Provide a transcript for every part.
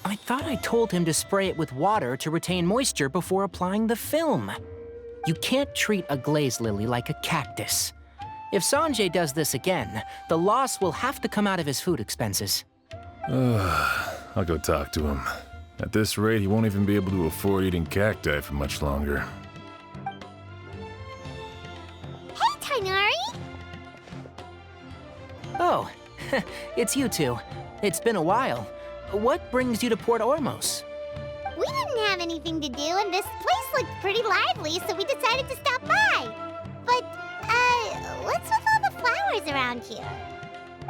I thought I told him to spray it with water to retain moisture before applying the film. You can't treat a glaze lily like a cactus. If Sanjay does this again, the loss will have to come out of his food expenses. I'll go talk to him. At this rate, he won't even be able to afford eating cacti for much longer. Hey, Tighnari! Oh, it's you two. It's been a while. What brings you to Port Ormos? We didn't have anything to do, and this place looked pretty lively, so we decided to stop by. But, what's with all the flowers around here?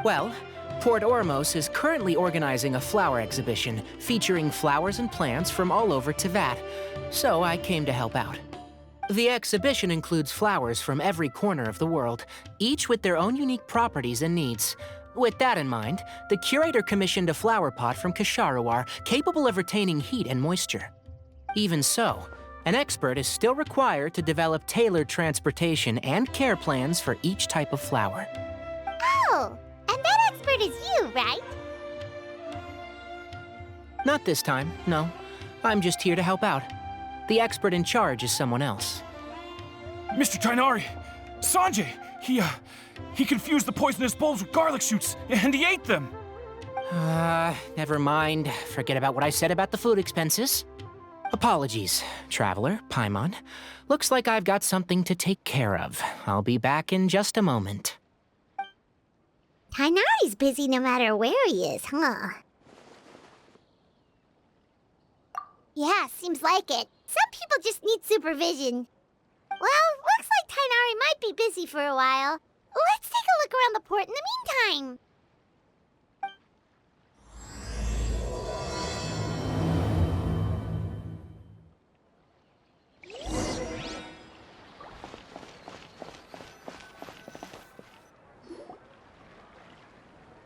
Well, Port Ormos is currently organizing a flower exhibition featuring flowers and plants from all over Teyvat, so I came to help out. The exhibition includes flowers from every corner of the world, each with their own unique properties and needs. With that in mind, the curator commissioned a flower pot from Ksharawar capable of retaining heat and moisture. Even so, an expert is still required to develop tailored transportation and care plans for each type of flower. Oh, and that expert is you, right? Not this time, no. I'm just here to help out. The expert in charge is someone else. Mr. Tighnari! Sanjay! He confused the poisonous bulbs with garlic shoots, and he ate them! Never mind. Forget about what I said about the food expenses. Apologies, Traveler, Paimon. Looks like I've got something to take care of. I'll be back in just a moment. Tighnari's busy no matter where he is, huh? Yeah, seems like it. Some people just need supervision. Well, looks like Tighnari might be busy for a while. Let's take a look around the port in the meantime.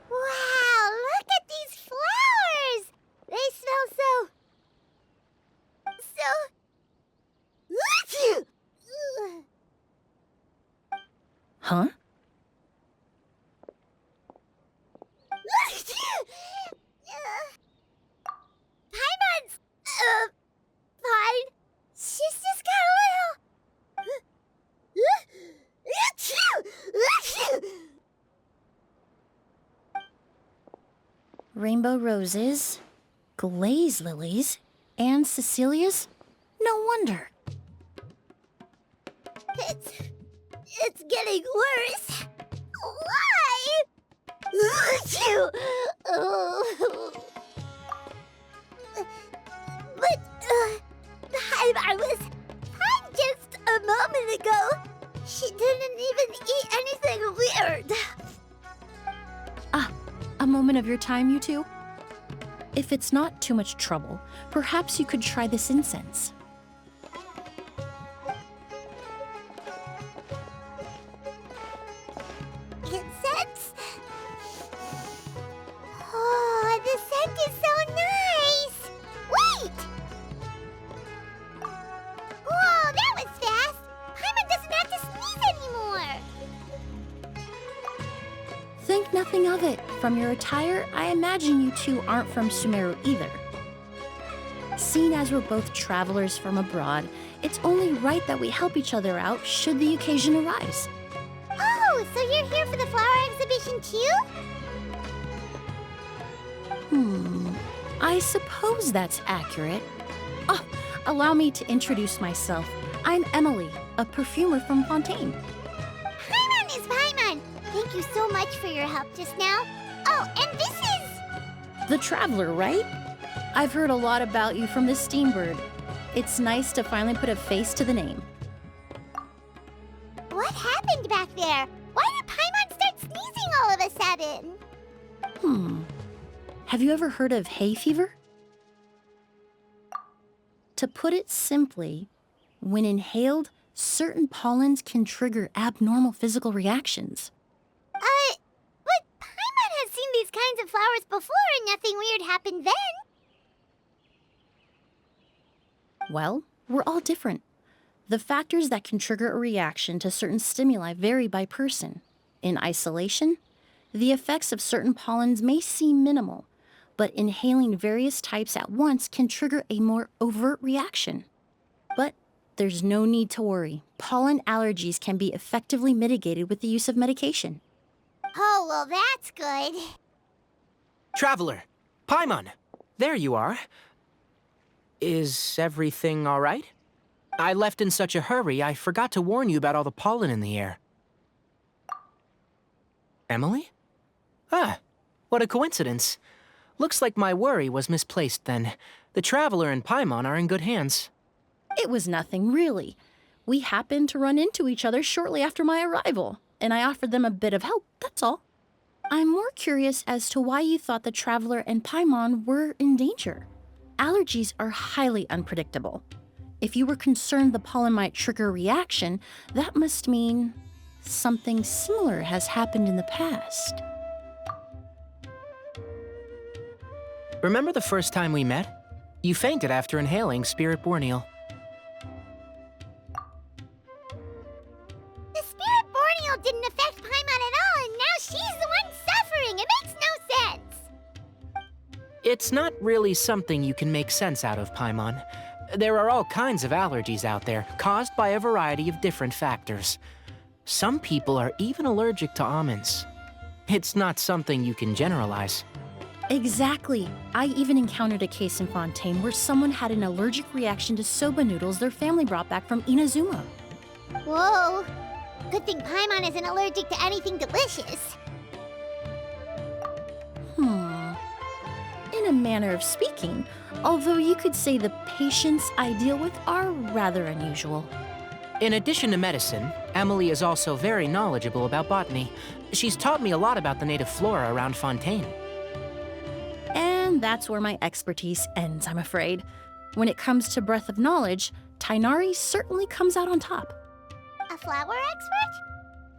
Wow, look at these flowers! They smell so... Huh? Paimon's... fine. She's just got a little... Rainbow roses, glaze lilies, and Cecilia's? No wonder. It's getting worse. Why? But, I was fine just a moment ago. She didn't even eat anything weird. A moment of your time, you two? If it's not too much trouble, perhaps you could try this incense. Incense? Oh, the scent is so nice! Wait! Whoa, that was fast! Paimon doesn't have to sneeze anymore! Think nothing of it. From your attire, I imagine you two aren't from Sumeru either. Seeing as we're both travelers from abroad, it's only right that we help each other out should the occasion arise. Oh, so you're here for the flower exhibition too? I suppose that's accurate. Oh, allow me to introduce myself. I'm Emilie, a perfumer from Fontaine. Paimon is Paimon! Thank you so much for your help just now. Oh, and this is... The Traveler, right? I've heard a lot about you from the Steambird. It's nice to finally put a face to the name. What happened back there? Why did Paimon start sneezing all of a sudden? Have you ever heard of hay fever? To put it simply, when inhaled, certain pollens can trigger abnormal physical reactions. But Paimon has seen these kinds of flowers before and nothing weird happened then. Well, we're all different. The factors that can trigger a reaction to certain stimuli vary by person. In isolation, the effects of certain pollens may seem minimal, but inhaling various types at once can trigger a more overt reaction. But there's no need to worry. Pollen allergies can be effectively mitigated with the use of medication. Oh, well, that's good. Traveler, Paimon, there you are. Is everything all right? I left in such a hurry, I forgot to warn you about all the pollen in the air. Emilie? Ah, what a coincidence. Looks like my worry was misplaced then. The Traveler and Paimon are in good hands. It was nothing, really. We happened to run into each other shortly after my arrival, and I offered them a bit of help, that's all. I'm more curious as to why you thought the Traveler and Paimon were in danger. Allergies are highly unpredictable. If you were concerned the pollen might trigger a reaction, that must mean something similar has happened in the past. Remember the first time we met? You fainted after inhaling Spirit Borneal. The Spirit Borneal didn't affect Paimon at all, and now she's the one suffering. It makes no sense. It's not really something you can make sense out of, Paimon. There are all kinds of allergies out there, caused by a variety of different factors. Some people are even allergic to almonds. It's not something you can generalize. Exactly. I even encountered a case in Fontaine where someone had an allergic reaction to soba noodles their family brought back from Inazuma. Whoa. Good thing Paimon isn't allergic to anything delicious. In a manner of speaking, although you could say the patients I deal with are rather unusual. In addition to medicine, Emilie is also very knowledgeable about botany. She's taught me a lot about the native flora around Fontaine. And that's where my expertise ends, I'm afraid. When it comes to breadth of knowledge, Tighnari certainly comes out on top. A flower expert?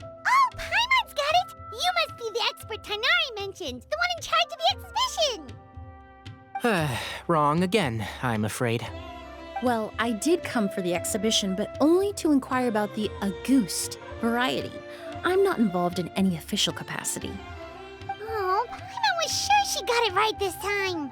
Oh, Paimon's got it! You must be the expert Tighnari mentioned, the one in charge of the exhibition! Wrong again, I'm afraid. Well, I did come for the exhibition, but only to inquire about the Auguste variety. I'm not involved in any official capacity. Oh, Paimon was sure she got it right this time.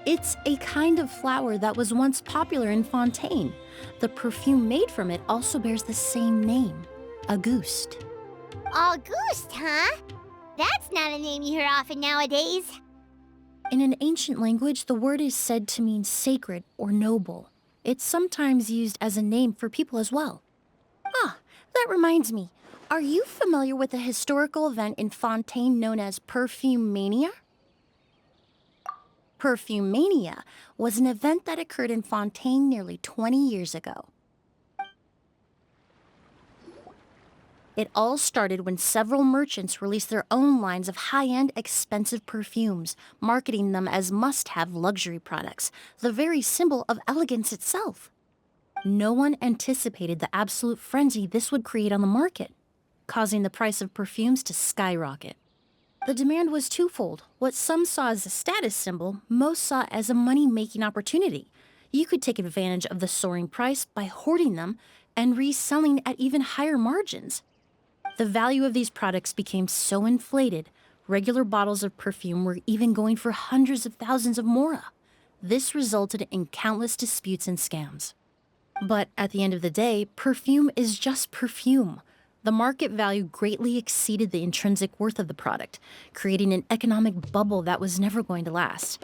It's a kind of flower that was once popular in Fontaine. The perfume made from it also bears the same name, Auguste. Auguste, huh? That's not a name you hear often nowadays. In an ancient language, the word is said to mean sacred or noble. It's sometimes used as a name for people as well. Ah, that reminds me. Are you familiar with a historical event in Fontaine known as Perfume Mania? Perfume Mania was an event that occurred in Fontaine nearly 20 years ago. It all started when several merchants released their own lines of high-end, expensive perfumes, marketing them as must-have luxury products, the very symbol of elegance itself. No one anticipated the absolute frenzy this would create on the market, causing the price of perfumes to skyrocket. The demand was twofold. What some saw as a status symbol, most saw as a money-making opportunity. You could take advantage of the soaring price by hoarding them and reselling at even higher margins. The value of these products became so inflated, regular bottles of perfume were even going for hundreds of thousands of mora. This resulted in countless disputes and scams. But at the end of the day, perfume is just perfume. The market value greatly exceeded the intrinsic worth of the product, creating an economic bubble that was never going to last.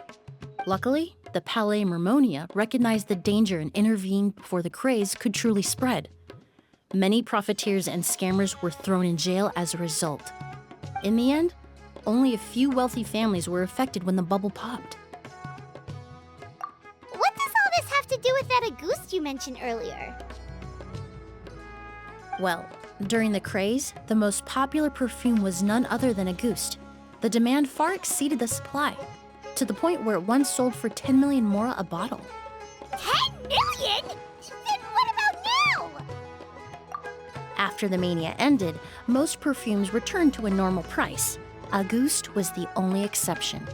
Luckily, the Palais Mermonia recognized the danger and intervened before the craze could truly spread. Many profiteers and scammers were thrown in jail as a result. In the end, only a few wealthy families were affected when the bubble popped. What does all this have to do with that Auguste you mentioned earlier? Well, during the craze, the most popular perfume was none other than Auguste. The demand far exceeded the supply, to the point where it once sold for 10 million mora a bottle. 10 million? Then what about now? After the mania ended, most perfumes returned to a normal price. Auguste was the only exception.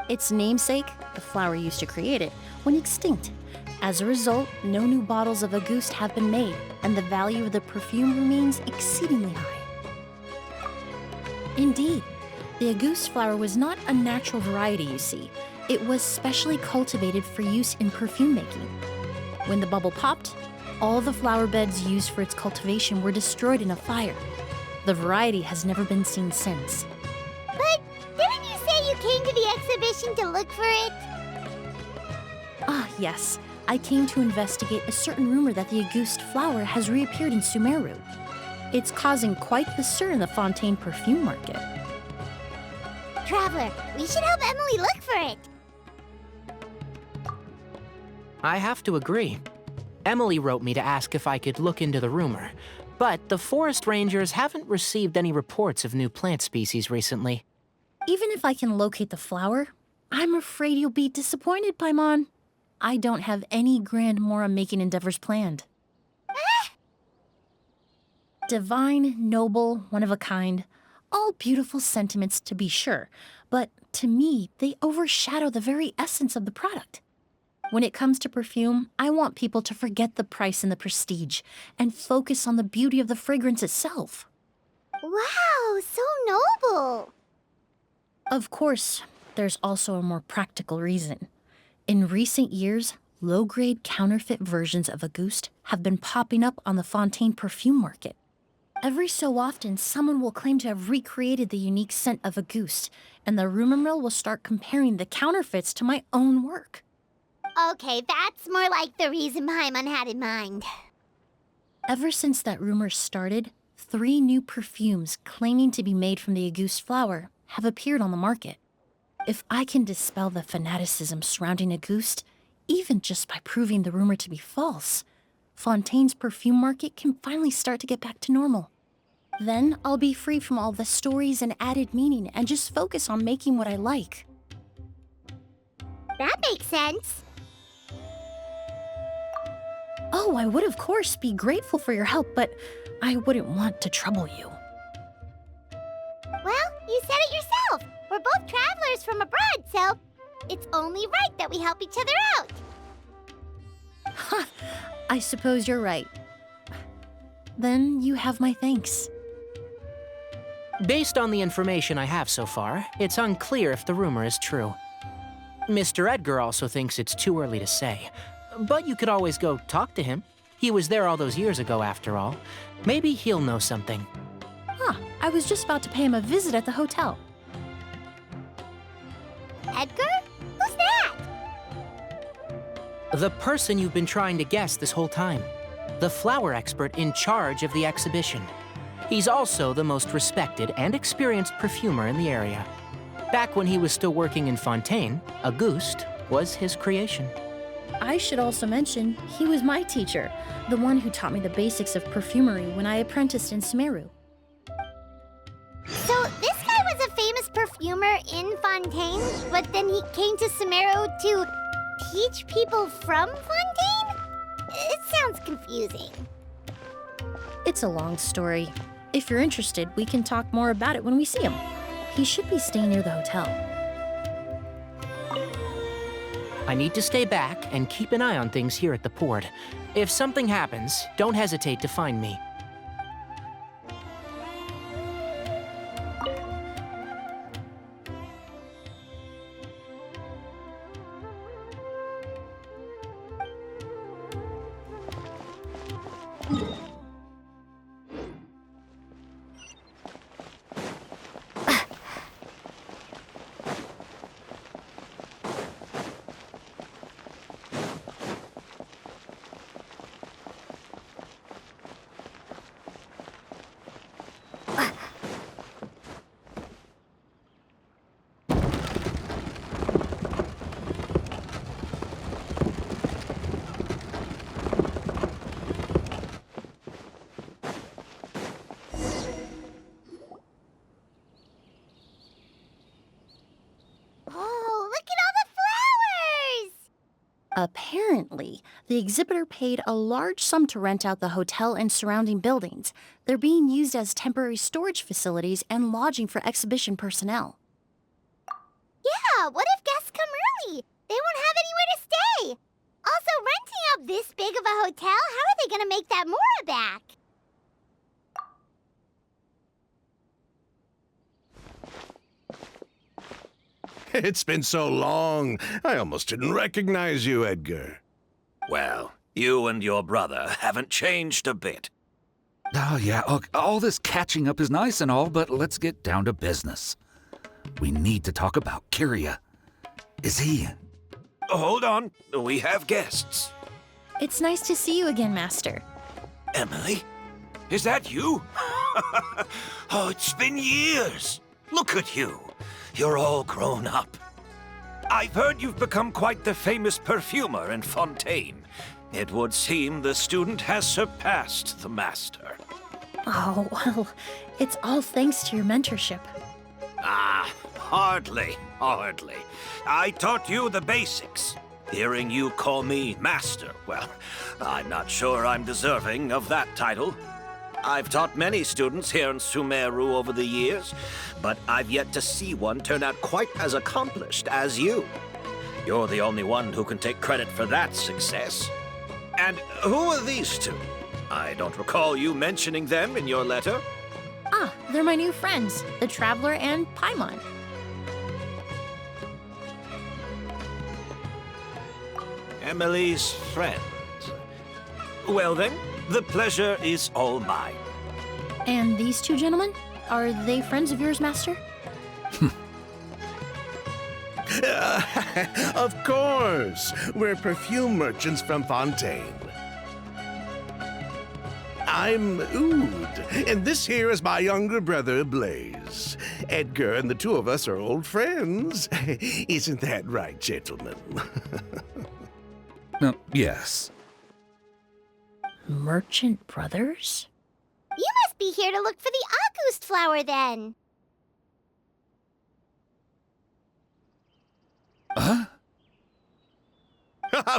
Its namesake, the flower used to create it, went extinct. As a result, no new bottles of Auguste have been made, and the value of the perfume remains exceedingly high. Indeed, The auguste flower was not a natural variety, you see. It was specially cultivated for use in perfume making. When the bubble popped, all the flower beds used for its cultivation were destroyed in a fire. The variety has never been seen since. But didn't you say you came to the exhibition to look for it? Ah, yes. I came to investigate a certain rumor that the auguste flower has reappeared in Sumeru. It's causing quite the stir in the Fontaine perfume market. Traveler, we should help Emilie look for it. I have to agree. Emilie wrote me to ask if I could look into the rumor, but the forest rangers haven't received any reports of new plant species recently. Even if I can locate the flower, I'm afraid you'll be disappointed, Paimon. I don't have any grand Mora-making endeavors planned. Divine, noble, one of a kind, all beautiful sentiments to be sure, but to me, they overshadow the very essence of the product. When it comes to perfume, I want people to forget the price and the prestige and focus on the beauty of the fragrance itself. Wow, so noble. Of course, there's also a more practical reason. In recent years, low-grade counterfeit versions of Auguste have been popping up on the Fontaine perfume market. Every so often, someone will claim to have recreated the unique scent of Auguste, and the rumor mill will start comparing the counterfeits to my own work. Okay, that's more like the reason Paimon had in mind. Ever since that rumor started, 3 new perfumes claiming to be made from the Auguste flower have appeared on the market. If I can dispel the fanaticism surrounding Auguste, even just by proving the rumor to be false, Fontaine's perfume market can finally start to get back to normal. Then I'll be free from all the stories and added meaning and just focus on making what I like. That makes sense. Oh, I would of course be grateful for your help, but I wouldn't want to trouble you. Well, you said it yourself. We're both travelers from abroad, so it's only right that we help each other out. Ha! I suppose you're right. Then you have my thanks. Based on the information I have so far, it's unclear if the rumor is true. Mr. Edgar also thinks it's too early to say, but you could always go talk to him. He was there all those years ago, after all. Maybe he'll know something. Huh, I was just about to pay him a visit at the hotel. Edgar? Who's that? The person you've been trying to guess this whole time. The flower expert in charge of the exhibition. He's also the most respected and experienced perfumer in the area. Back when he was still working in Fontaine, Auguste was his creation. I should also mention, he was my teacher, the one who taught me the basics of perfumery when I apprenticed in Sumeru. So this guy was a famous perfumer in Fontaine, but then he came to Sumeru to teach people from Fontaine? It sounds confusing. It's a long story. If you're interested, we can talk more about it when we see him. He should be staying near the hotel. I need to stay back and keep an eye on things here at the port. If something happens, don't hesitate to find me. Apparently, the exhibitor paid a large sum to rent out the hotel and surrounding buildings. They're being used as temporary storage facilities and lodging for exhibition personnel. Yeah, what if guests come early? They won't have anywhere to stay. Also, renting out this big of a hotel, how are they gonna make that Mora back? It's been so long, I almost didn't recognize you, Edgar. Well, you and your brother haven't changed a bit. Oh, yeah, look, all this catching up is nice and all, but let's get down to business. We need to talk about Kyria. Is he... Hold on, we have guests. It's nice to see you again, Master. Emilie? Is that you? Oh, it's been years. Look at you. You're all grown up. I've heard you've become quite the famous perfumer in Fontaine. It would seem the student has surpassed the master. Oh, well, it's all thanks to your mentorship. Ah, hardly. I taught you the basics. Hearing you call me master, well, I'm not sure I'm deserving of that title. I've taught many students here in Sumeru over the years, but I've yet to see one turn out quite as accomplished as you. You're the only one who can take credit for that success. And who are these two? I don't recall you mentioning them in your letter. Ah, they're my new friends, the Traveler and Paimon. Emilie's friends. Well then, the pleasure is all mine. And these two gentlemen? Are they friends of yours, Master? Of course! We're perfume merchants from Fontaine. I'm Oud, and this here is my younger brother, Blaze. Edgar and the two of us are old friends. Isn't that right, gentlemen? Yes. Merchant brothers? You must be here to look for the August flower, then. Huh?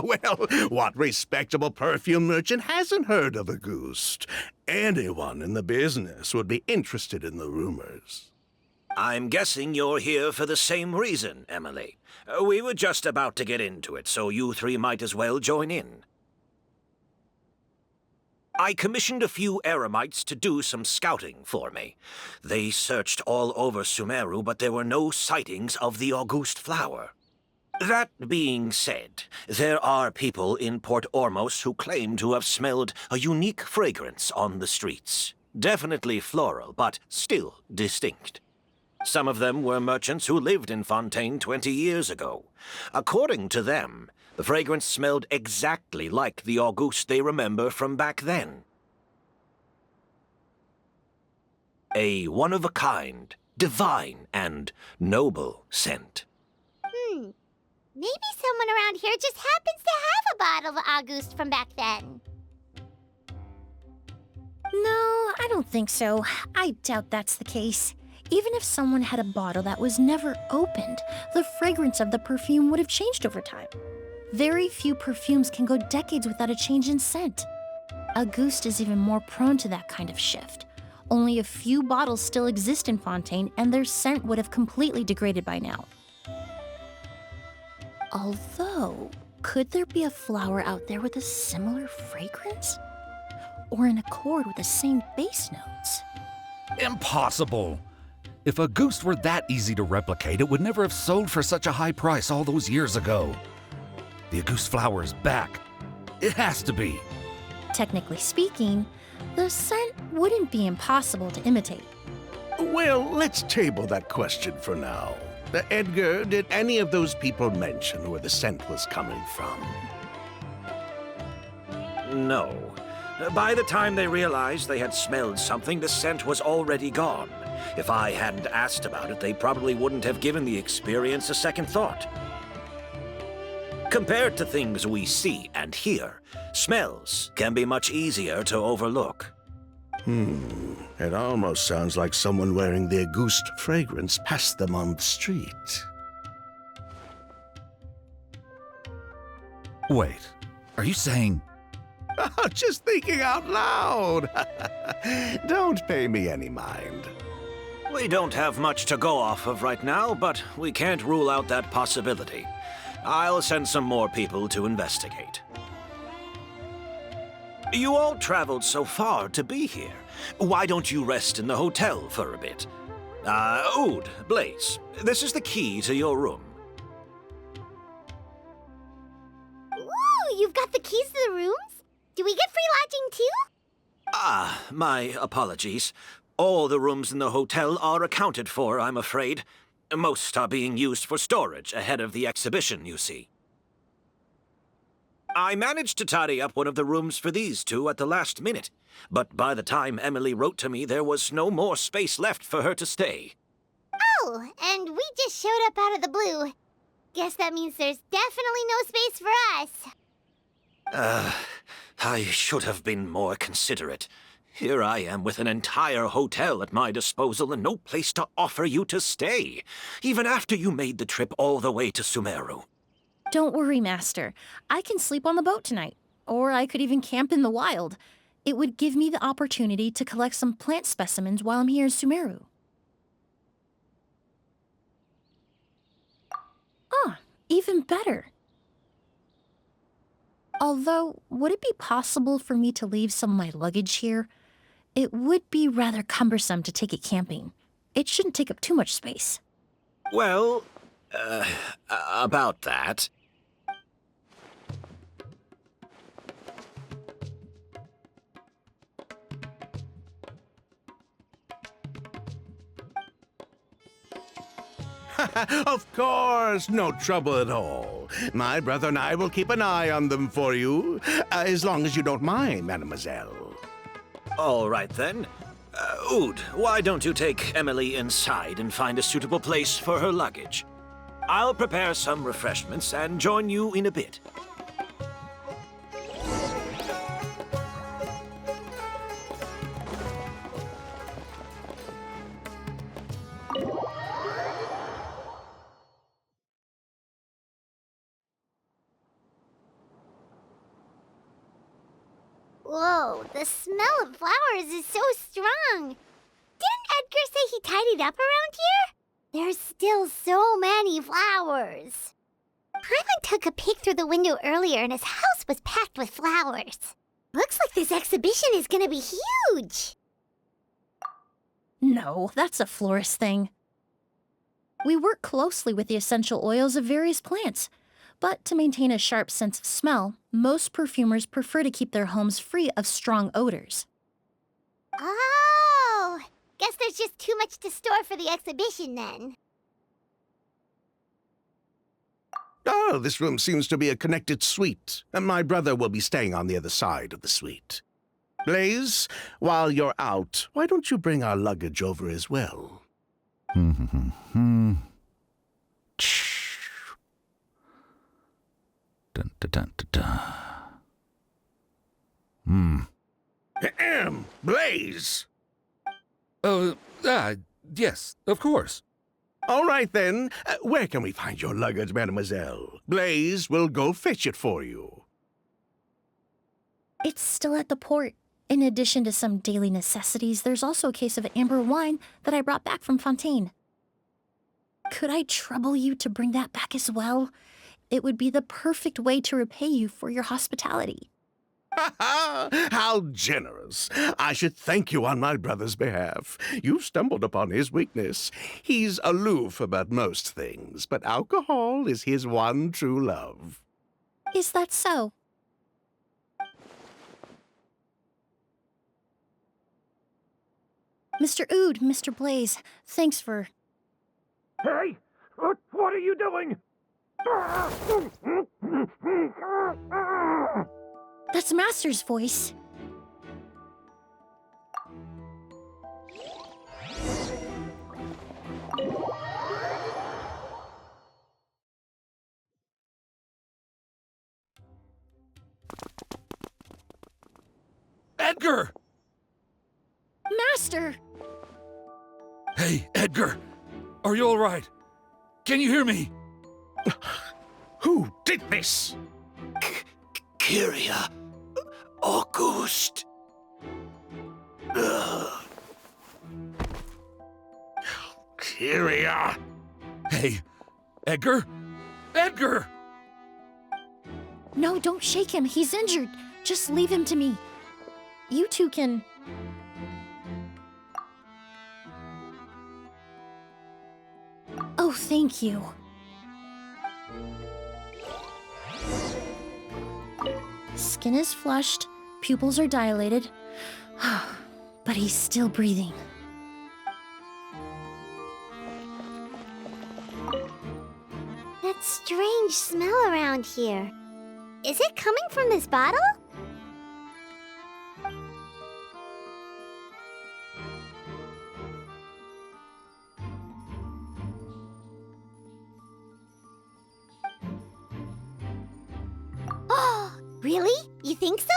Well, what respectable perfume merchant hasn't heard of Auguste? Anyone in the business would be interested in the rumors. I'm guessing you're here for the same reason, Emilie. We were just about to get into it, so you three might as well join in. I commissioned a few eremites to do some scouting for me. They searched all over Sumeru, but there were no sightings of the Auguste flower. That being said, there are people in Port Ormos who claim to have smelled a unique fragrance on the streets. Definitely floral, but still distinct. Some of them were merchants who lived in Fontaine 20 years ago. According to them, the fragrance smelled exactly like the Auguste they remember from back then. A one-of-a-kind, divine, and noble scent. Maybe someone around here just happens to have a bottle of Auguste from back then. No, I don't think so. I doubt that's the case. Even if someone had a bottle that was never opened, the fragrance of the perfume would have changed over time. Very few perfumes can go decades without a change in scent. Auguste is even more prone to that kind of shift. Only a few bottles still exist in Fontaine, and their scent would have completely degraded by now. Although, could there be a flower out there with a similar fragrance? Or in accord with the same base notes? Impossible! If Auguste were that easy to replicate, it would never have sold for such a high price all those years ago. The Auguste flower is back. It has to be. Technically speaking, the scent wouldn't be impossible to imitate. Well, let's table that question for now. Edgar, did any of those people mention where the scent was coming from? No. By the time they realized they had smelled something, the scent was already gone. If I hadn't asked about it, they probably wouldn't have given the experience a second thought. Compared to things we see and hear, smells can be much easier to overlook. It almost sounds like someone wearing the Auguste fragrance passed them on the street. Wait, are you saying... Just thinking out loud. Don't pay me any mind. We don't have much to go off of right now, but we can't rule out that possibility. I'll send some more people to investigate. You all traveled so far to be here. Why don't you rest in the hotel for a bit? Oud, Blaze, this is the key to your room. keys to the rooms? Do we get free lodging too? Ah, my apologies. All the rooms in the hotel are accounted for, I'm afraid. Most are being used for storage ahead of the exhibition, you see. I managed to tidy up one of the rooms for these two at the last minute, but by the time Emilie wrote to me, there was no more space left for her to stay. Oh, and we just showed up out of the blue. Guess that means there's definitely no space for us. I should have been more considerate. Here I am with an entire hotel at my disposal and no place to offer you to stay, even after you made the trip all the way to Sumeru. Don't worry, Master. I can sleep on the boat tonight. Or I could even camp in the wild. It would give me the opportunity to collect some plant specimens while I'm here in Sumeru. Ah, even better. Although, would it be possible for me to leave some of my luggage here? It would be rather cumbersome to take it camping. It shouldn't take up too much space. Well, about that. Of course, no trouble at all. My brother and I will keep an eye on them for you, as long as you don't mind, mademoiselle. All right, then. Oud, why don't you take Emilie inside and find a suitable place for her luggage? I'll prepare some refreshments and join you in a bit. Whoa, the smell of flowers is so strong. Didn't Edgar say he tidied up around here? There's still so many flowers. Hyman took a peek through the window earlier and his house was packed with flowers. Looks like this exhibition is gonna be huge. No, that's a florist thing. We work closely with the essential oils of various plants. But to maintain a sharp sense of smell, most perfumers prefer to keep their homes free of strong odors. Oh, guess there's just too much to store for the exhibition then. Oh, this room seems to be a connected suite, and my brother will be staying on the other side of the suite. Blaze, while you're out, why don't you bring our luggage over as well? Dun, dun, dun, dun, dun. Ahem, Blaze! Yes, of course. All right, then. Where can we find your luggage, mademoiselle? Blaze will go fetch it for you. It's still at the port. In addition to some daily necessities, there's also a case of amber wine that I brought back from Fontaine. Could I trouble you to bring that back as well? It would be the perfect way to repay you for your hospitality. Ha ha! How generous! I should thank you on my brother's behalf. You stumbled upon his weakness. He's aloof about most things, but alcohol is his one true love. Is that so? Mr. Oud, Mr. Blaze, thanks for... Hey! What are you doing? That's Master's voice. Edgar! Master! Hey, Edgar! Are you all right? Can you hear me? Who did this? Kyria. August. Kyria! Hey, Edgar? Edgar! No, don't shake him. He's injured. Just leave him to me. You two can... Oh, thank you. skin is flushed, pupils are dilated, but he's still breathing. That strange smell around here. Is it coming from this bottle? Oh, really? You think so?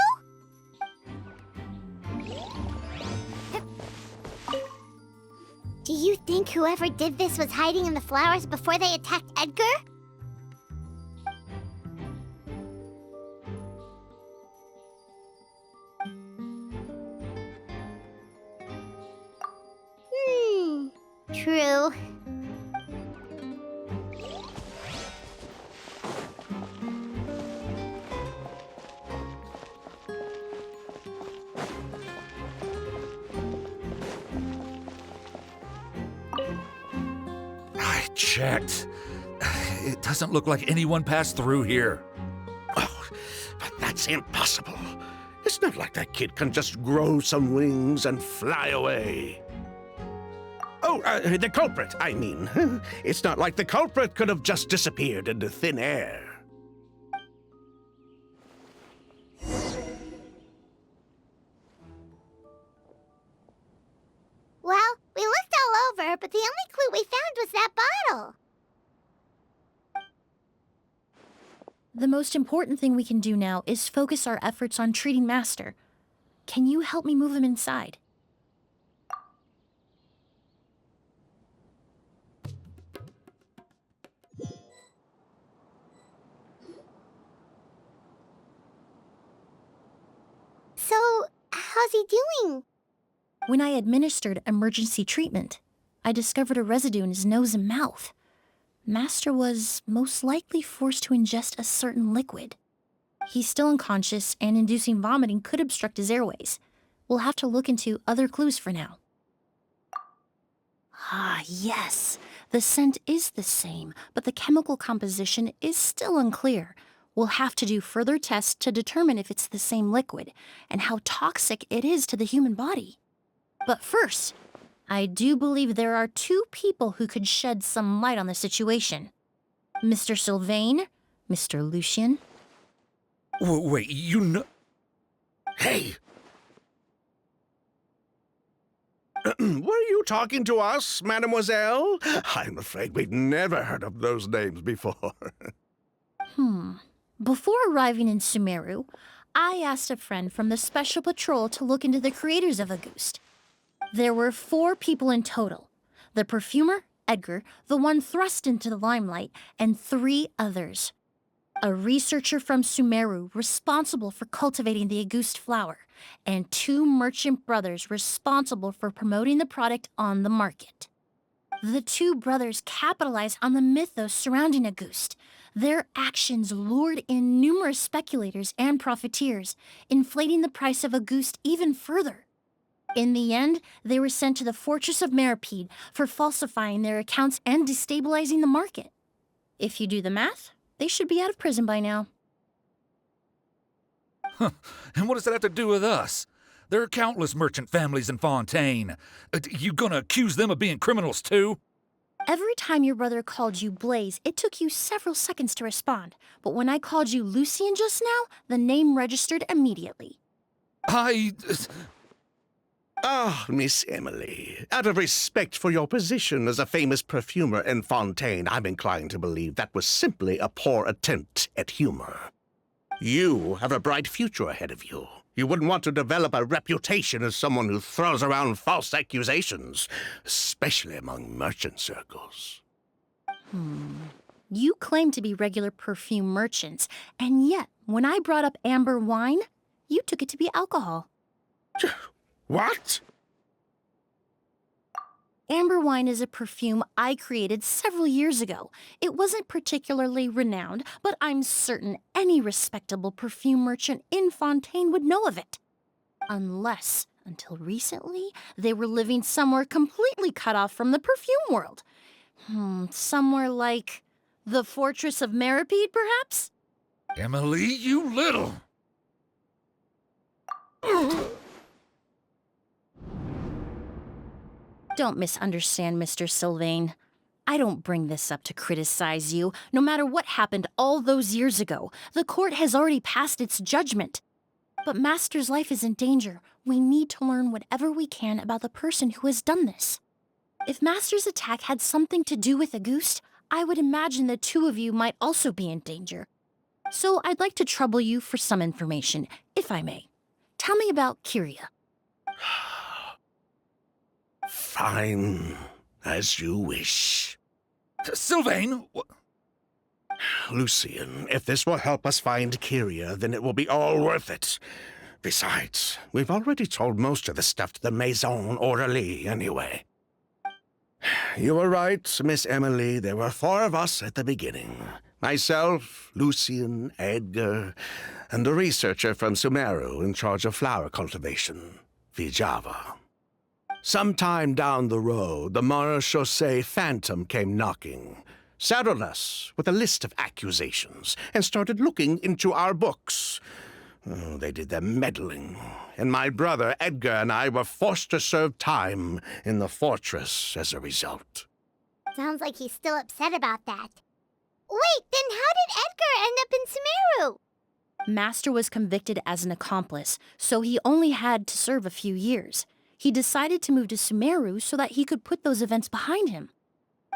Do you think whoever did this was hiding in the flowers before they attacked Edgar? True. I checked. It doesn't look like anyone passed through here. Oh, but that's impossible. It's not like that kid can just grow some wings and fly away. Oh, the culprit, I mean. It's not like the culprit could have just disappeared into thin air. Well, we looked all over, but the only clue we found was that bottle. The most important thing we can do now is focus our efforts on treating Master. Can you help me move him inside? So, how's he doing? When I administered emergency treatment, I discovered a residue in his nose and mouth. Master was most likely forced to ingest a certain liquid. He's still unconscious, and inducing vomiting could obstruct his airways. We'll have to look into other clues for now. Ah, yes. The scent is the same, but the chemical composition is still unclear. We'll have to do further tests to determine if it's the same liquid and how toxic it is to the human body. But first, I do believe there are two people who could shed some light on the situation. Mr. Sylvain, Mr. Lucien. Wait, you know... Hey! Were you talking to us, mademoiselle? I'm afraid we'd never heard of those names before. Before arriving in Sumeru, I asked a friend from the Special Patrol to look into the creators of Auguste. There were 4 people in total. The perfumer, Edgar, the one thrust into the limelight, and 3 others. A researcher from Sumeru responsible for cultivating the Auguste flower, and 2 merchant brothers responsible for promoting the product on the market. The 2 brothers capitalized on the mythos surrounding Auguste. Their actions lured in numerous speculators and profiteers, inflating the price of Auguste even further. In the end, they were sent to the Fortress of Meripede for falsifying their accounts and destabilizing the market. If you do the math, they should be out of prison by now. And what does that have to do with us? There are countless merchant families in Fontaine. You gonna accuse them of being criminals too? Every time your brother called you Blaze, it took you several seconds to respond. But when I called you Lucien just now, the name registered immediately. Ah, Miss Emilie, out of respect for your position as a famous perfumer in Fontaine, I'm inclined to believe that was simply a poor attempt at humor. You have a bright future ahead of you. You wouldn't want to develop a reputation as someone who throws around false accusations, especially among merchant circles. You claim to be regular perfume merchants, and yet, when I brought up amber wine, you took it to be alcohol. What? Amber wine is a perfume I created several years ago. It wasn't particularly renowned, but I'm certain any respectable perfume merchant in Fontaine would know of it. Unless, until recently, they were living somewhere completely cut off from the perfume world. Somewhere like the Fortress of Meripede, perhaps? Emilie, you little... Don't misunderstand, Mr. Sylvain. I don't bring this up to criticize you. No matter what happened all those years ago, the court has already passed its judgment. But Master's life is in danger. We need to learn whatever we can about the person who has done this. If Master's attack had something to do with Auguste, I would imagine the two of you might also be in danger. So I'd like to trouble you for some information, if I may. Tell me about Kyria. Fine, as you wish. Sylvain! Lucien, if this will help us find Kyria, then it will be all worth it. Besides, we've already told most of the stuff to the Maison Orderly anyway. You were right, Miss Emilie. There were 4 of us at the beginning. Myself, Lucien, Edgar, and the researcher from Sumeru in charge of flower cultivation, Vijava. Sometime down the road, the Marechaussee Phantom came knocking, saddled us with a list of accusations, and started looking into our books. Oh, they did their meddling, and my brother Edgar and I were forced to serve time in the fortress as a result. Sounds like he's still upset about that. Wait, then how did Edgar end up in Sumeru? Master was convicted as an accomplice, so he only had to serve a few years. He decided to move to Sumeru so that he could put those events behind him.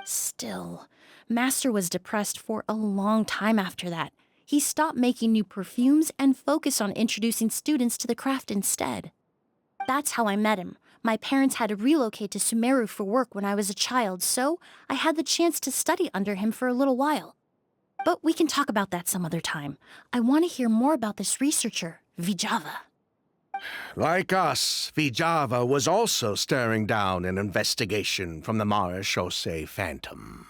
Still, Master was depressed for a long time after that. He stopped making new perfumes and focused on introducing students to the craft instead. That's how I met him. My parents had to relocate to Sumeru for work when I was a child, so I had the chance to study under him for a little while. But we can talk about that some other time. I want to hear more about this researcher, Vijava. Like us, Vijava was also staring down an investigation from the Marechaussee Phantom.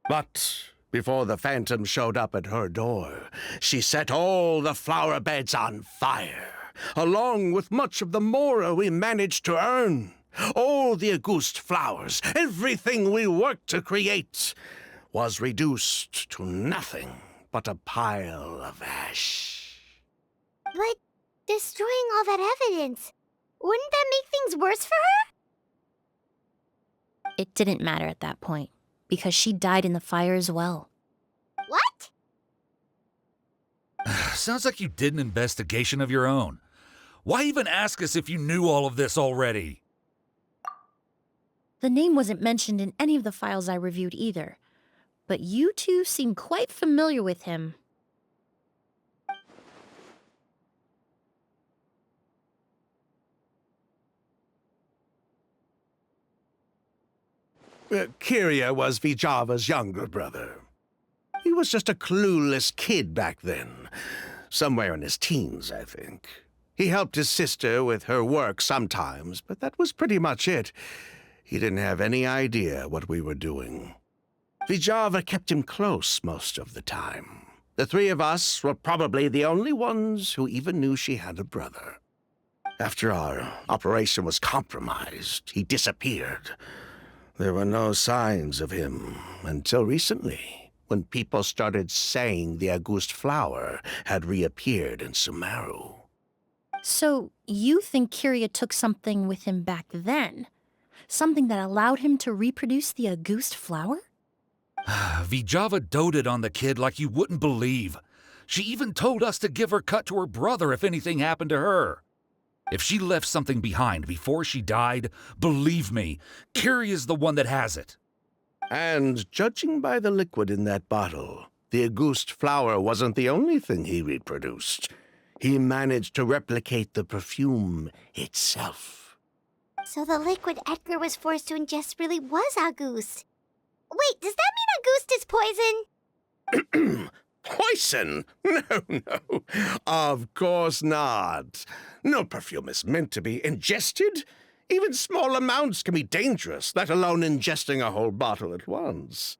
But before the Phantom showed up at her door, she set all the flower beds on fire, along with much of the mora we managed to earn. All the Auguste flowers, everything we worked to create, was reduced to nothing but a pile of ash. But destroying all that evidence, wouldn't that make things worse for her? It didn't matter at that point, because she died in the fire as well. What? Sounds like you did an investigation of your own. Why even ask us if you knew all of this already? The name wasn't mentioned in any of the files I reviewed either, but you two seem quite familiar with him. Kyria was Vijava's younger brother. He was just a clueless kid back then. Somewhere in his teens, I think. He helped his sister with her work sometimes, but that was pretty much it. He didn't have any idea what we were doing. Vijava kept him close most of the time. The 3 of us were probably the only ones who even knew she had a brother. After our operation was compromised, he disappeared. There were no signs of him until recently, when people started saying the Auguste flower had reappeared in Sumeru. So, you think Kyria took something with him back then? Something that allowed him to reproduce the Auguste flower? Vijava doted on the kid like you wouldn't believe. She even told us to give her cut to her brother if anything happened to her. If she left something behind before she died, believe me, Kyria's the one that has it. And judging by the liquid in that bottle, the Auguste flower wasn't the only thing he reproduced. He managed to replicate the perfume itself. So the liquid Edgar was forced to ingest really was Auguste. Wait, does that mean Auguste is poison? Poison? No. Of course not. No perfume is meant to be ingested. Even small amounts can be dangerous, let alone ingesting a whole bottle at once.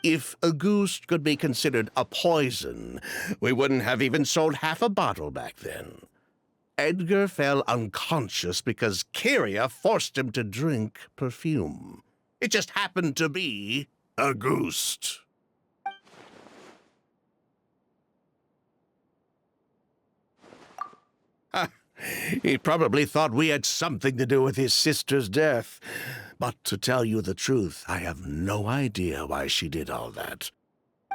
If Auguste could be considered a poison, we wouldn't have even sold half a bottle back then. Edgar fell unconscious because Kyria forced him to drink perfume. It just happened to be Auguste. He probably thought we had something to do with his sister's death. But to tell you the truth, I have no idea why she did all that.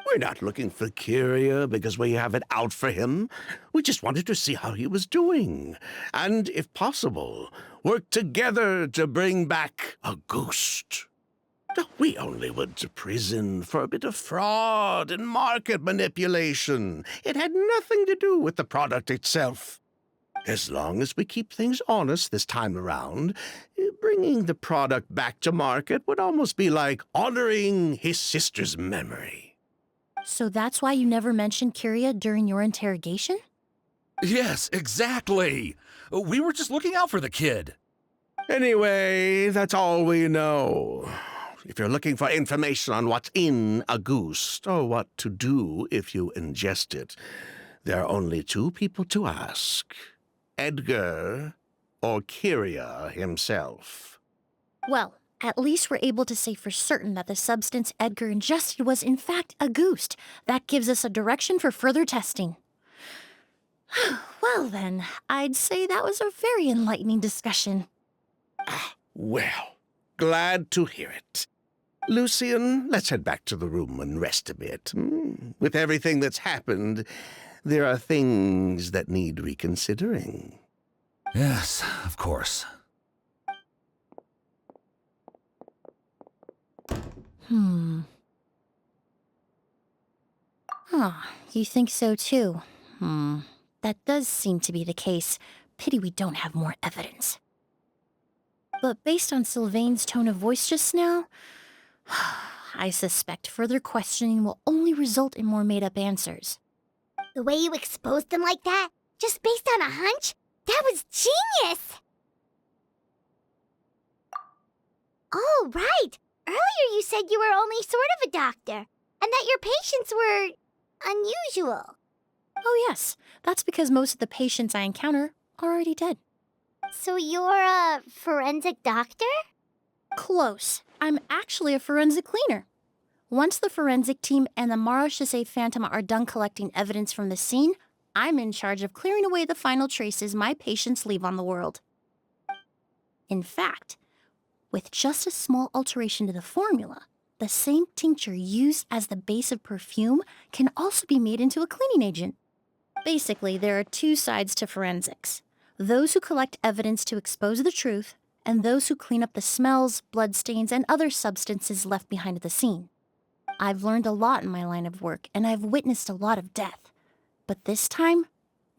We're not looking for Kyria because we have it out for him. We just wanted to see how he was doing. And, if possible, work together to bring back a ghost. We only went to prison for a bit of fraud and market manipulation. It had nothing to do with the product itself. As long as we keep things honest this time around, bringing the product back to market would almost be like honoring his sister's memory. So that's why you never mentioned Kyria during your interrogation? Yes, exactly. We were just looking out for the kid. Anyway, that's all we know. If you're looking for information on what's in a goose, or what to do if you ingest it, there are only two people to ask. Edgar or Kyria himself. Well, at least we're able to say for certain that the substance Edgar ingested was in fact a goose. That gives us a direction for further testing. Well then, I'd say that was a very enlightening discussion. Well, glad to hear it. Lucian, let's head back to the room and rest a bit. With everything that's happened, there are things that need reconsidering. Yes, of course. You think so too? That does seem to be the case. Pity we don't have more evidence. But based on Sylvain's tone of voice just now, I suspect further questioning will only result in more made-up answers. The way you exposed them like that, just based on a hunch, that was genius! Oh, right! Earlier you said you were only sort of a doctor, and that your patients were unusual. Oh yes, that's because most of the patients I encounter are already dead. So you're a forensic doctor? Close. I'm actually a forensic cleaner. Once the forensic team and the Marachese Phantom are done collecting evidence from the scene, I'm in charge of clearing away the final traces my patients leave on the world. In fact, with just a small alteration to the formula, the same tincture used as the base of perfume can also be made into a cleaning agent. Basically, there are two sides to forensics. Those who collect evidence to expose the truth, and those who clean up the smells, bloodstains, and other substances left behind at the scene. I've learned a lot in my line of work, and I've witnessed a lot of death. But this time,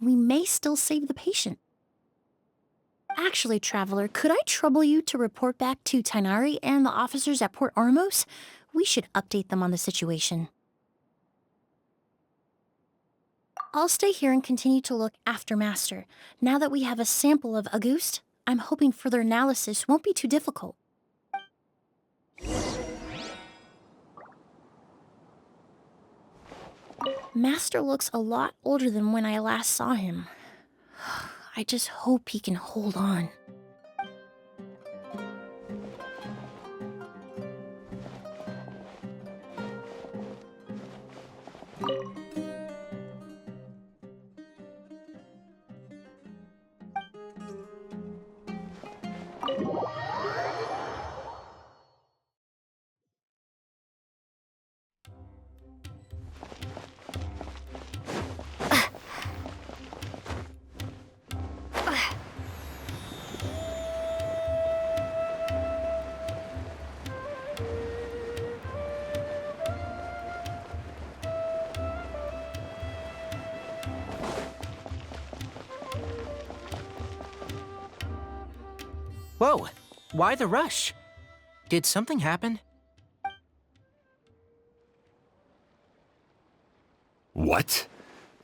we may still save the patient. Actually, Traveler, could I trouble you to report back to Tainari and the officers at Port Ormos? We should update them on the situation. I'll stay here and continue to look after Master. Now that we have a sample of Auguste, I'm hoping further analysis won't be too difficult. Master looks a lot older than when I last saw him. I just hope he can hold on. Whoa, why the rush? Did something happen? What?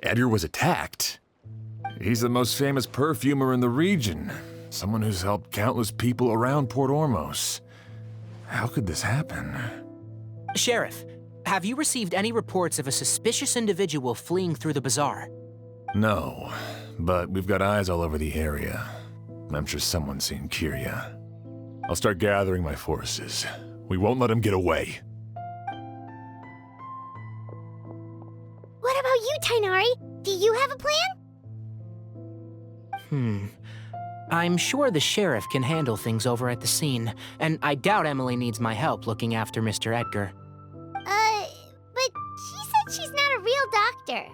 Edgar was attacked? He's the most famous perfumer in the region. Someone who's helped countless people around Port Ormos. How could this happen? Sheriff, have you received any reports of a suspicious individual fleeing through the bazaar? No, but we've got eyes all over the area. I'm sure someone's seen Kyria. I'll start gathering my forces. We won't let him get away. What about you, Tainari? Do you have a plan? I'm sure the sheriff can handle things over at the scene, and I doubt Emilie needs my help looking after Mr. Edgar. But she said she's not a real doctor.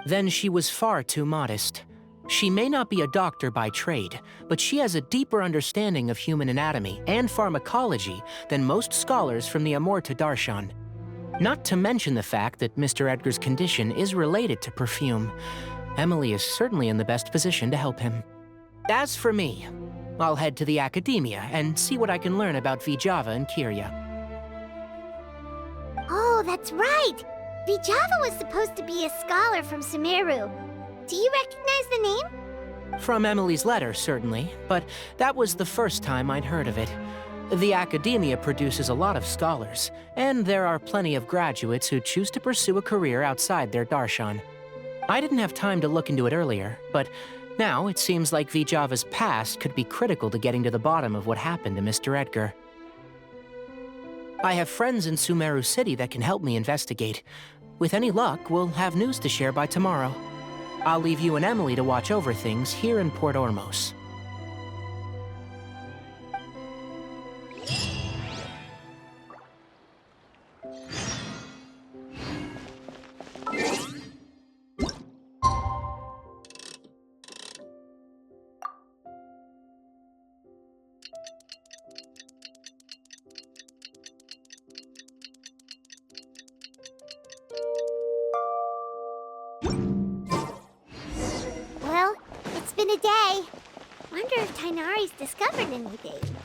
Then she was far too modest. She may not be a doctor by trade, but she has a deeper understanding of human anatomy and pharmacology than most scholars from the Amurta Darshan. Not to mention the fact that Mr. Edgar's condition is related to perfume. Emilie is certainly in the best position to help him. As for me, I'll head to the academia and see what I can learn about Vijava and Kirya. Oh, that's right! Vijava was supposed to be a scholar from Sumeru. Do you recognize the name? From Emilie's letter, certainly, but that was the first time I'd heard of it. The academia produces a lot of scholars, and there are plenty of graduates who choose to pursue a career outside their darshan. I didn't have time to look into it earlier, but now it seems like Vijava's past could be critical to getting to the bottom of what happened to Mr. Edgar. I have friends in Sumeru City that can help me investigate. With any luck, we'll have news to share by tomorrow. I'll leave you and Emilie to watch over things here in Port Ormos. Well, it's been a day. Wonder if Tainari's discovered anything.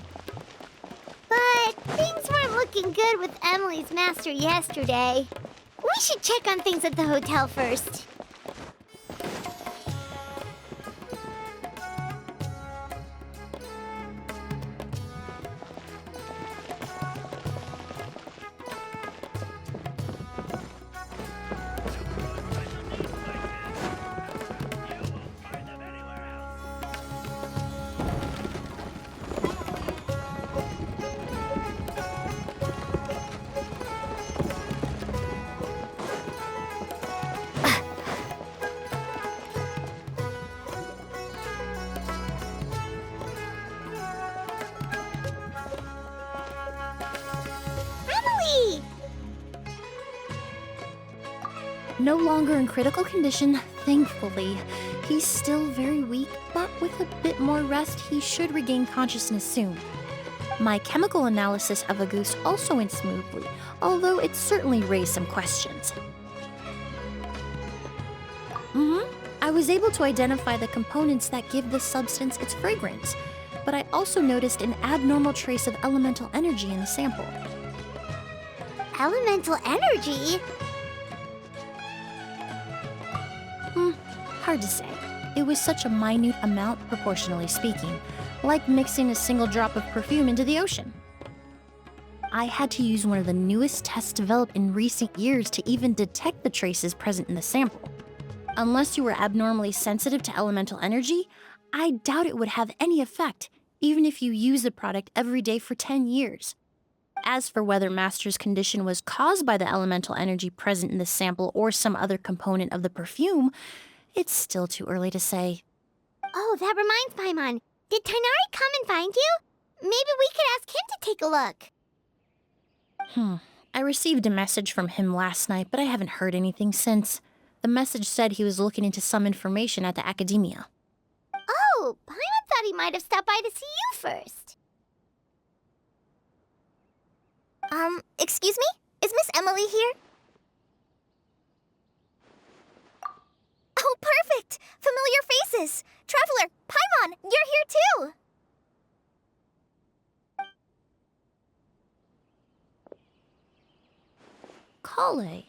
But things weren't looking good with Emilie's master yesterday. We should check on things at the hotel first. Emily! No longer in critical condition, thankfully. He's still very weak, but with a bit more rest, he should regain consciousness soon. My chemical analysis of Auguste also went smoothly, although it certainly raised some questions. I was able to identify the components that give the substance its fragrance, but I also noticed an abnormal trace of elemental energy in the sample. Elemental energy? Hard to say. It was such a minute amount, proportionally speaking, like mixing a single drop of perfume into the ocean. I had to use one of the newest tests developed in recent years to even detect the traces present in the sample. Unless you were abnormally sensitive to elemental energy, I doubt it would have any effect, even if you use the product every day for 10 years. As for whether Master's condition was caused by the elemental energy present in the sample or some other component of the perfume, it's still too early to say. Oh, that reminds Paimon. Did Tainari come and find you? Maybe we could ask him to take a look. I received a message from him last night, but I haven't heard anything since. The message said he was looking into some information at the academia. Oh, Paimon thought he might have stopped by to see you first. Excuse me? Is Miss Emilie here? Oh, perfect! Familiar faces! Traveler, Paimon, you're here too! Kale.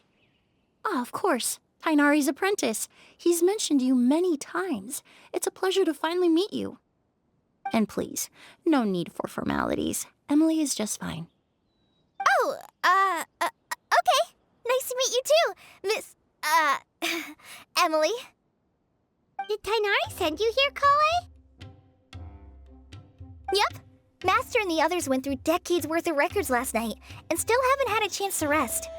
Ah, of course. Tainari's apprentice. He's mentioned you many times. It's a pleasure to finally meet you. And please, no need for formalities. Emilie is just fine. Oh, okay. Nice to meet you too, Miss, Emilie. Did Tainari send you here, Kale? Yep. Master and the others went through decades worth of records last night, and still haven't had a chance to rest.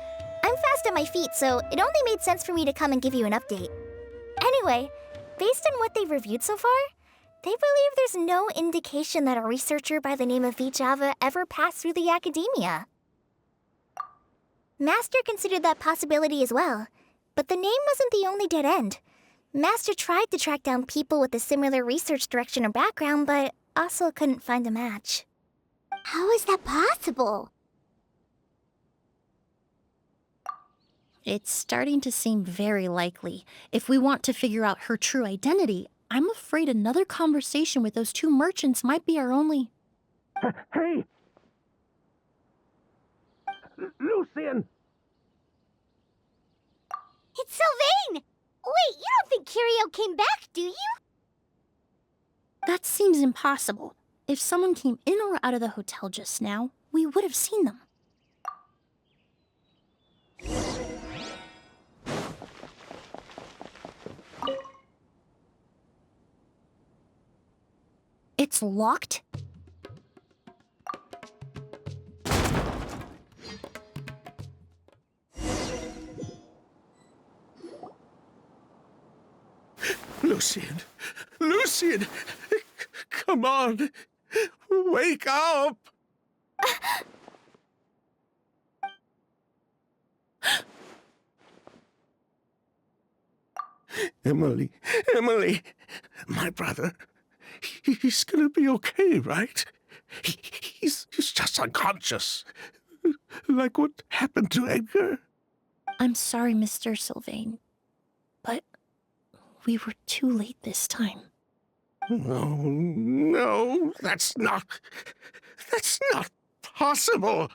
I'm fast on my feet, so it only made sense for me to come and give you an update. Anyway, based on what they've reviewed so far, they believe there's no indication that a researcher by the name of Vijava ever passed through the academia. Master considered that possibility as well, but the name wasn't the only dead end. Master tried to track down people with a similar research direction or background, but also couldn't find a match. How is that possible? It's starting to seem very likely. If we want to figure out her true identity, I'm afraid another conversation with those two merchants might be our only... Hey! Lucian! It's Sylvain! Wait, you don't think Curio came back, do you? That seems impossible. If someone came in or out of the hotel just now, we would have seen them. It's locked? Lucian! Lucian! Come on! Wake up! Emilie! Emilie! My brother, he's gonna be okay, right? He's just unconscious. Like what happened to Edgar? I'm sorry, Mr. Sylvain, but we were too late this time. No, that's not possible.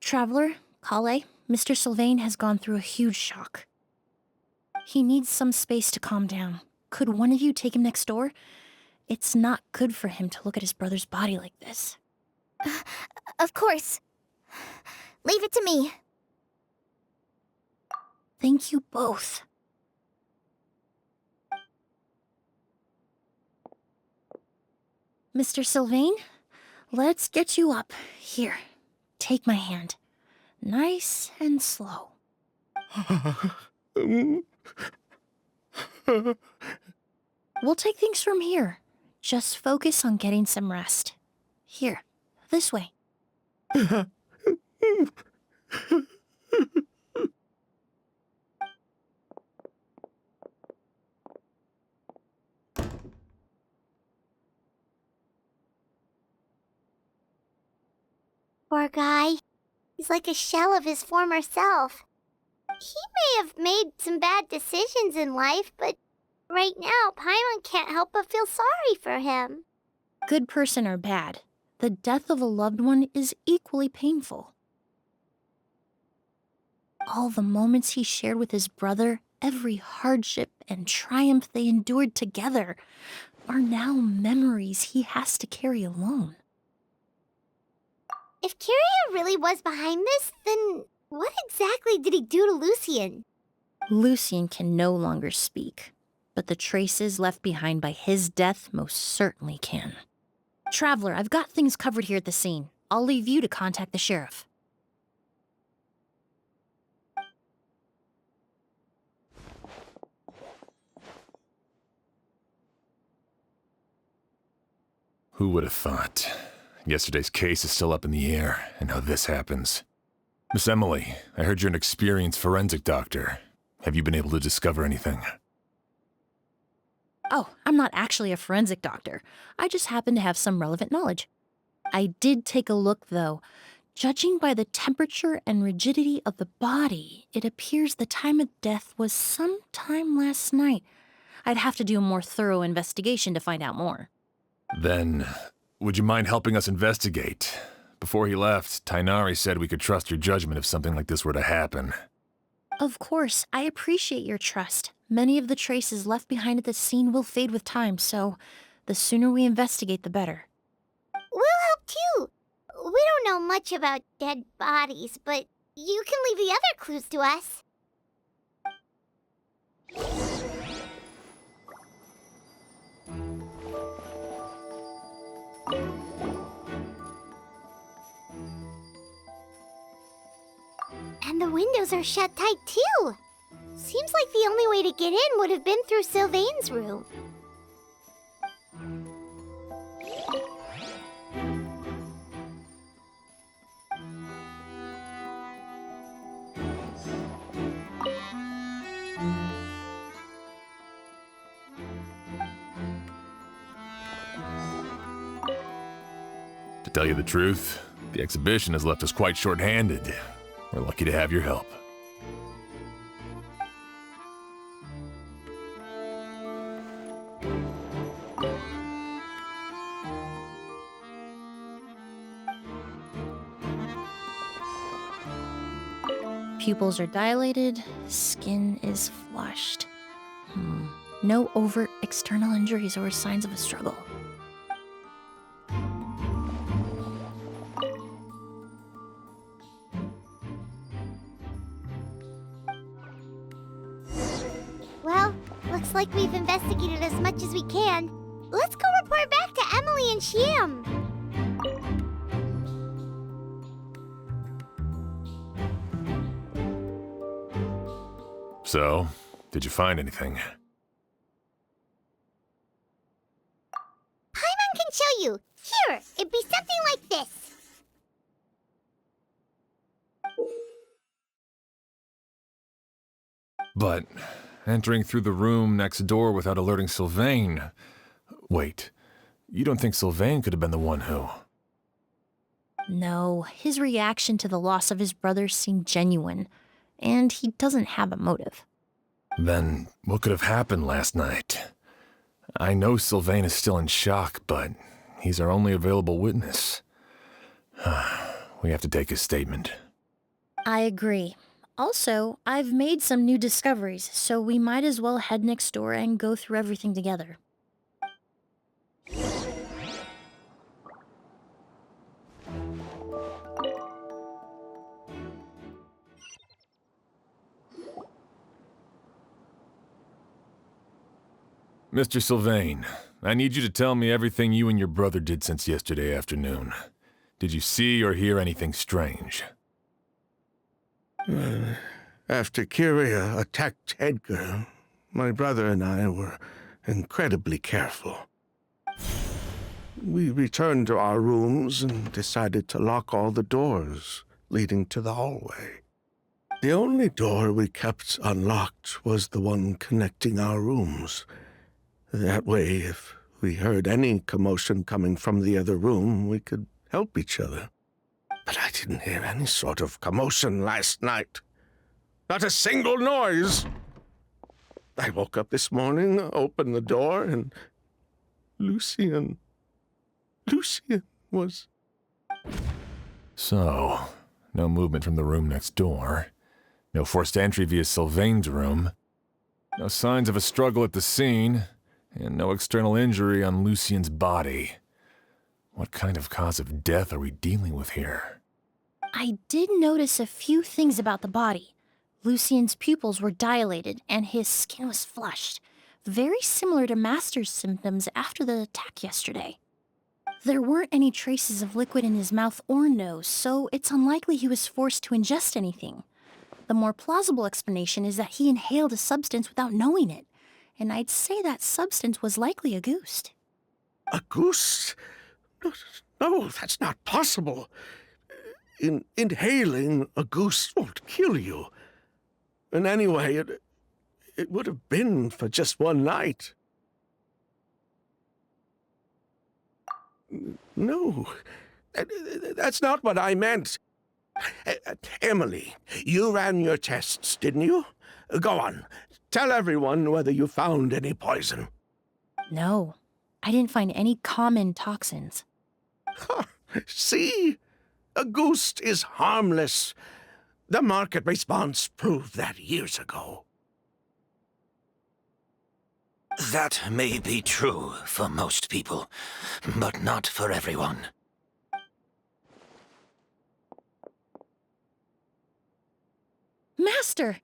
Traveler, Kale, Mr. Sylvain has gone through a huge shock. He needs some space to calm down. Could one of you take him next door? It's not good for him to look at his brother's body like this. Of course. Leave it to me. Thank you both. Mr. Sylvain, let's get you up. Here, take my hand. Nice and slow. We'll take things from here. Just focus on getting some rest. Here, this way. Poor guy. He's like a shell of his former self. He may have made some bad decisions in life, but right now, Paimon can't help but feel sorry for him. Good person or bad, the death of a loved one is equally painful. All the moments he shared with his brother, every hardship and triumph they endured together, are now memories he has to carry alone. If Curio really was behind this, then what exactly did he do to Lucian? Lucian can no longer speak, but the traces left behind by his death most certainly can. Traveler, I've got things covered here at the scene. I'll leave you to contact the sheriff. Who would have thought? Yesterday's case is still up in the air, and now this happens. Miss Emilie, I heard you're an experienced forensic doctor. Have you been able to discover anything? Oh, I'm not actually a forensic doctor. I just happen to have some relevant knowledge. I did take a look, though. Judging by the temperature and rigidity of the body, it appears the time of death was sometime last night. I'd have to do a more thorough investigation to find out more. Then, would you mind helping us investigate? Before he left, Tainari said we could trust your judgment if something like this were to happen. Of course, I appreciate your trust. Many of the traces left behind at the scene will fade with time, so the sooner we investigate, the better. We'll help too. We don't know much about dead bodies, but you can leave the other clues to us. windows are shut tight too. Seems like the only way to get in would have been through Sylvain's room. To tell you the truth, the exhibition has left us quite short-handed. We're lucky to have your help. Pupils are dilated, skin is flushed. No overt external injuries or signs of a struggle. Well, looks like we've investigated as much as we can. Let's go report back to Emilie and Shiam. So, did you find anything? Paimon can show you. Here, it'd be something like this. But entering through the room next door without alerting Sylvain... Wait, you don't think Sylvain could have been the one who... No, his reaction to the loss of his brother seemed genuine, and he doesn't have a motive. Then what could have happened last night? I know Sylvain is still in shock, but he's our only available witness. We have to take his statement. I agree. Also, I've made some new discoveries, so we might as well head next door and go through everything together. Mr. Sylvain, I need you to tell me everything you and your brother did since yesterday afternoon. Did you see or hear anything strange? After Kyria attacked Edgar, my brother and I were incredibly careful. We returned to our rooms and decided to lock all the doors leading to the hallway. The only door we kept unlocked was the one connecting our rooms. That way, if we heard any commotion coming from the other room, we could help each other. But I didn't hear any sort of commotion last night. Not a single noise. I woke up this morning, opened the door, and Lucien was... So, no movement from the room next door. No forced entry via Sylvain's room. No signs of a struggle at the scene. And no external injury on Lucien's body. What kind of cause of death are we dealing with here? I did notice a few things about the body. Lucien's pupils were dilated, and his skin was flushed. Very similar to Master's symptoms after the attack yesterday. There weren't any traces of liquid in his mouth or nose, so it's unlikely he was forced to ingest anything. The more plausible explanation is that he inhaled a substance without knowing it. And I'd say that substance was likely a goose. A goose? No, that's not possible. Inhaling a goose won't kill you. And anyway, it would have been for just one night. No, that's not what I meant. Emilie, you ran your tests, didn't you? Go on. Tell everyone whether you found any poison. No, I didn't find any common toxins. See? A goose is harmless. The market response proved that years ago. That may be true for most people, but not for everyone. Master!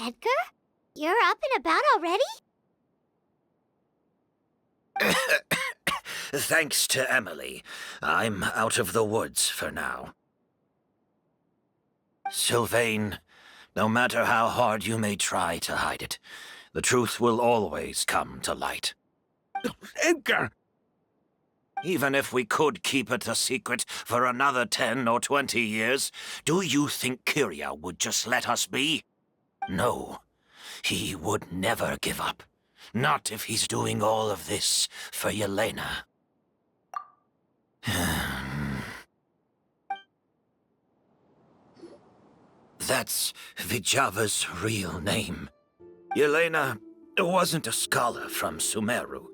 Edgar? You're up and about already? Thanks to Emilie, I'm out of the woods for now. Sylvain, no matter how hard you may try to hide it, the truth will always come to light. Edgar! Even if we could keep it a secret for another 10 or 20 years, do you think Kyria would just let us be? No. He would never give up. Not if he's doing all of this for Yelena. That's Vijava's real name. Yelena wasn't a scholar from Sumeru.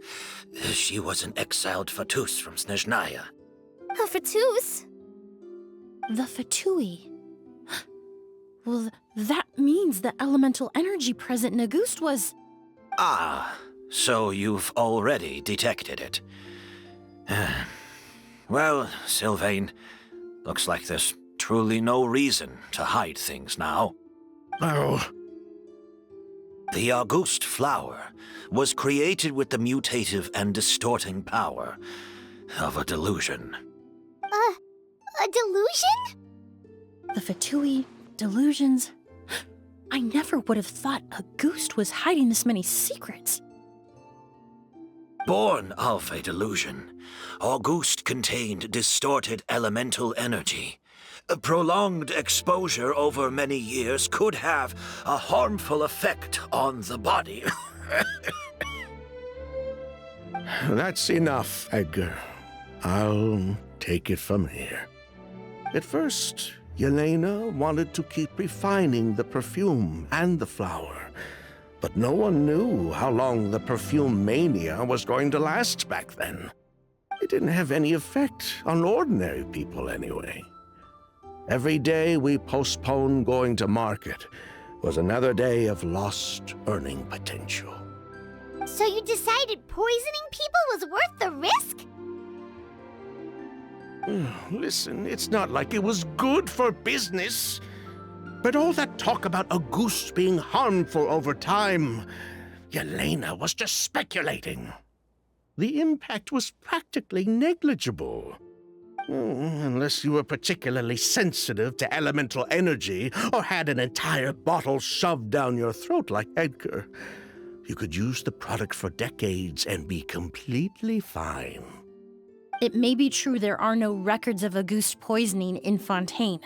She was an exiled Fatus from Snezhnaya. A Fatus? The Fatui. Well, that means the elemental energy present in Auguste was... Ah, so you've already detected it. Well, Sylvain, looks like there's truly no reason to hide things now. Oh. The Auguste flower was created with the mutative and distorting power of a delusion. A delusion? The Fatui, delusions... I never would have thought Auguste was hiding this many secrets. Born of a delusion, Auguste contained distorted elemental energy. A prolonged exposure over many years could have a harmful effect on the body. That's enough, Edgar. I'll take it from here. At first, Yelena wanted to keep refining the perfume and the flower, but no one knew how long the perfume mania was going to last back then. It didn't have any effect on ordinary people anyway. Every day we postponed going to market was another day of lost earning potential. So you decided poisoning people was worth the risk? Listen, it's not like it was good for business. But all that talk about Auguste being harmful over time, Yelena was just speculating. The impact was practically negligible. Unless you were particularly sensitive to elemental energy or had an entire bottle shoved down your throat like Edgar. You could use the product for decades and be completely fine. It may be true there are no records of Auguste poisoning in Fontaine.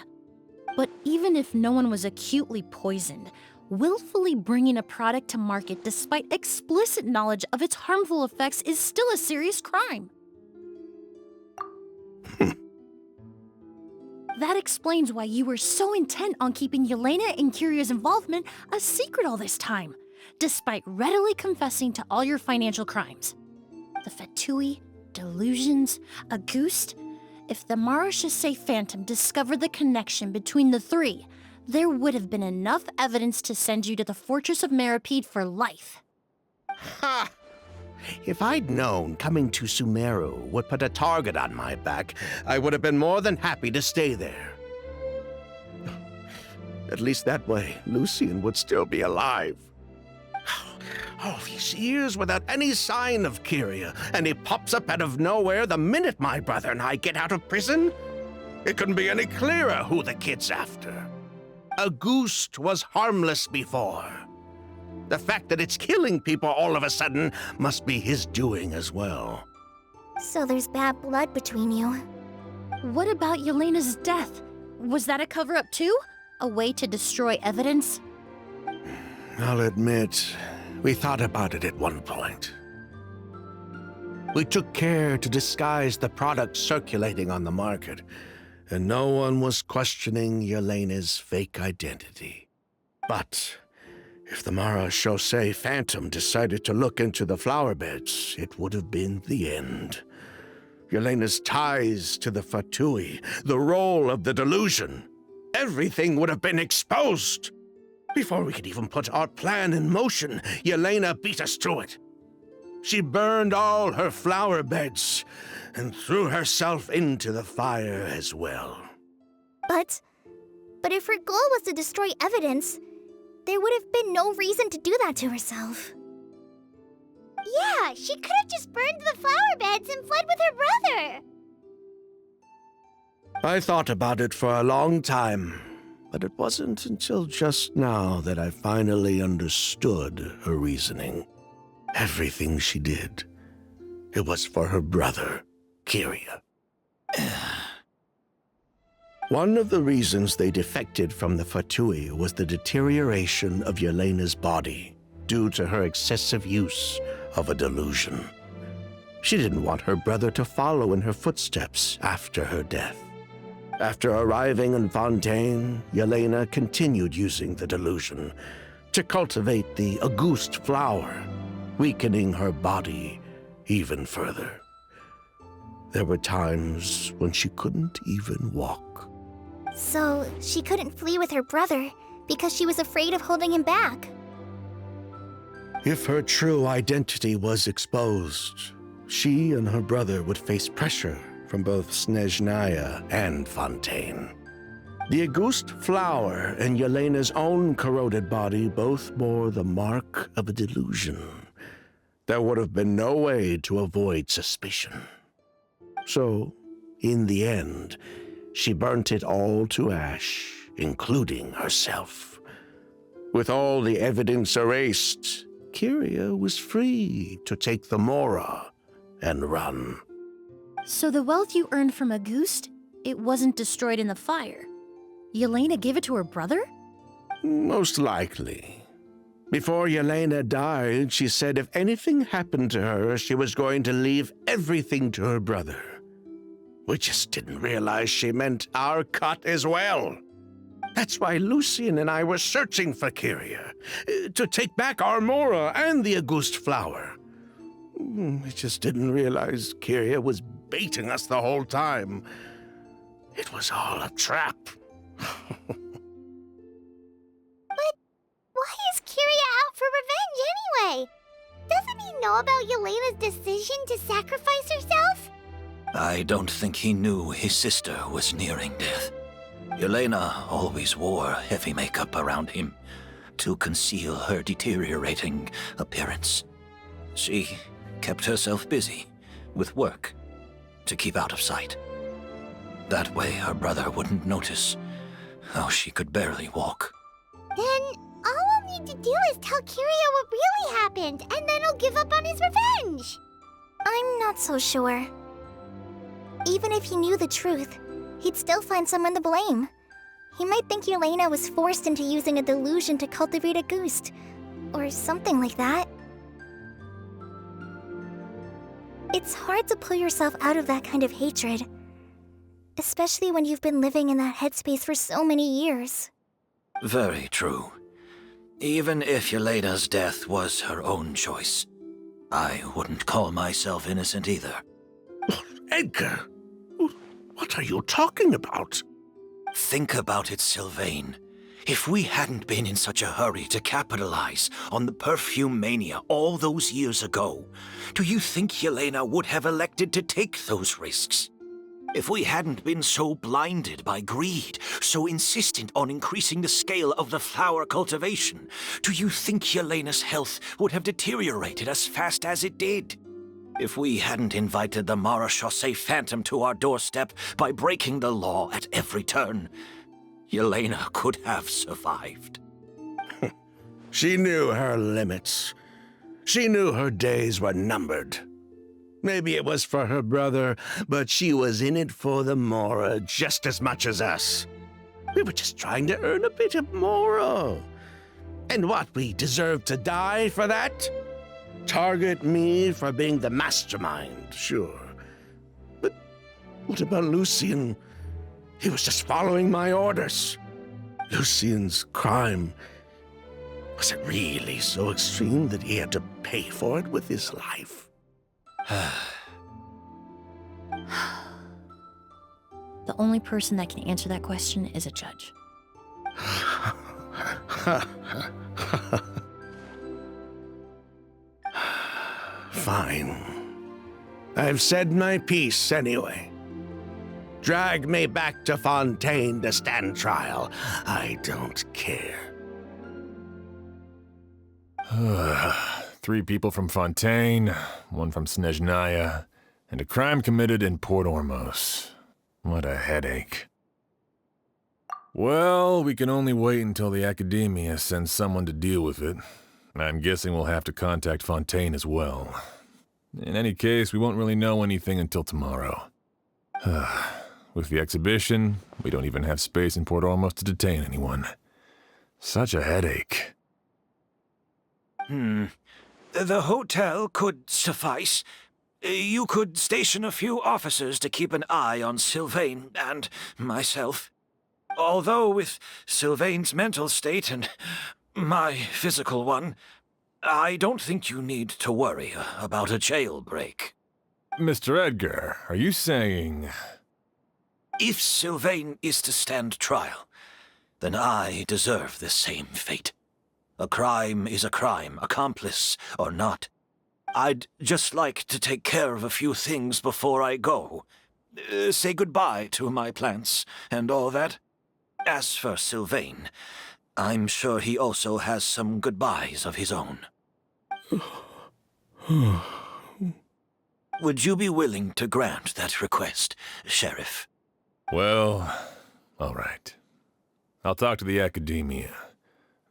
But even if no one was acutely poisoned, willfully bringing a product to market despite explicit knowledge of its harmful effects is still a serious crime. That explains why you were so intent on keeping Yelena and Kyria's involvement a secret all this time, despite readily confessing to all your financial crimes. The Fatui, delusions, Auguste. If the Marechaussee Phantom discovered the connection between the three, there would have been enough evidence to send you to the Fortress of Meripede for life. Ha! If I'd known coming to Sumeru would put a target on my back, I would have been more than happy to stay there. At least that way, Lucien would still be alive. All these years without any sign of Kyria, and he pops up out of nowhere the minute my brother and I get out of prison? It couldn't be any clearer who the kid's after. Auguste was harmless before. The fact that it's killing people all of a sudden must be his doing as well. So there's bad blood between you. What about Yelena's death? Was that a cover-up too? A way to destroy evidence? I'll admit, we thought about it at one point. We took care to disguise the product circulating on the market, and no one was questioning Yelena's fake identity. But if the Marechaussee Phantom decided to look into the flower beds, it would have been the end. Yelena's ties to the Fatui, the role of the delusion, everything would have been exposed. Before we could even put our plan in motion, Yelena beat us to it. She burned all her flower beds and threw herself into the fire as well. But if her goal was to destroy evidence, there would have been no reason to do that to herself. Yeah, she could have just burned the flower beds and fled with her brother. I thought about it for a long time, but it wasn't until just now that I finally understood her reasoning. Everything she did, it was for her brother, Kyria. One of the reasons they defected from the Fatui was the deterioration of Yelena's body due to her excessive use of a delusion. She didn't want her brother to follow in her footsteps after her death. After arriving in Fontaine, Yelena continued using the delusion to cultivate the Auguste flower, weakening her body even further. There were times when she couldn't even walk. So she couldn't flee with her brother because she was afraid of holding him back. If her true identity was exposed, she and her brother would face pressure from both Snezhnaya and Fontaine. The Auguste flower and Yelena's own corroded body both bore the mark of a delusion. There would have been no way to avoid suspicion. So, in the end, she burnt it all to ash, including herself. With all the evidence erased, Kyria was free to take the Mora and run. So the wealth you earned from Auguste, it wasn't destroyed in the fire. Yelena gave it to her brother? Most likely. Before Yelena died, she said if anything happened to her, she was going to leave everything to her brother. We just didn't realize she meant our cut as well. That's why Lucien and I were searching for Kyria, to take back our Mora and the Auguste flower. We just didn't realize Kyria was baiting us the whole time. It was all a trap. But why is Kyria out for revenge anyway? Doesn't he know about Yelena's decision to sacrifice herself? I don't think he knew his sister was nearing death. Yelena always wore heavy makeup around him to conceal her deteriorating appearance. She kept herself busy with work to keep out of sight. That way her brother wouldn't notice how she could barely walk. Then all we'll need to do is tell Kyria what really happened, and then he'll give up on his revenge. I'm not so sure. Even if he knew the truth, he'd still find someone to blame. He might think Yelena was forced into using a delusion to cultivate Auguste, or something like that. It's hard to pull yourself out of that kind of hatred, especially when you've been living in that headspace for so many years. Very true. Even if Yelena's death was her own choice, I wouldn't call myself innocent either. Edgar, what are you talking about? Think about it, Sylvain. If we hadn't been in such a hurry to capitalize on the perfume mania all those years ago, do you think Yelena would have elected to take those risks? If we hadn't been so blinded by greed, so insistent on increasing the scale of the flower cultivation, do you think Yelena's health would have deteriorated as fast as it did? If we hadn't invited the Marechaussee Phantom to our doorstep by breaking the law at every turn, Yelena could have survived. She knew her limits. She knew her days were numbered. Maybe it was for her brother, but she was in it for the Mora just as much as us. We were just trying to earn a bit of Mora. And what, we deserve to die for that? Target me for being the mastermind, sure. But what about Lucien? He was just following my orders. Lucien's crime, was it really so extreme that he had to pay for it with his life? The only person that can answer that question is a judge. Fine. I've said my piece anyway. Drag me back to Fontaine to stand trial. I don't care. 3 people from Fontaine, 1 from Snezhnaya, and a crime committed in Port Ormos. What a headache. Well, we can only wait until the Academia sends someone to deal with it. I'm guessing we'll have to contact Fontaine as well. In any case, we won't really know anything until tomorrow. With the exhibition, we don't even have space in Port Ormos to detain anyone. Such a headache. The hotel could suffice. You could station a few officers to keep an eye on Sylvain and myself. Although with Sylvain's mental state and my physical one, I don't think you need to worry about a jailbreak. Mr. Edgar, are you saying... If Sylvain is to stand trial, then I deserve the same fate. A crime is a crime, accomplice or not. I'd just like to take care of a few things before I go. Say goodbye to my plants and all that. As for Sylvain, I'm sure he also has some goodbyes of his own. Would you be willing to grant that request, Sheriff? Well, all right. I'll talk to the Academia.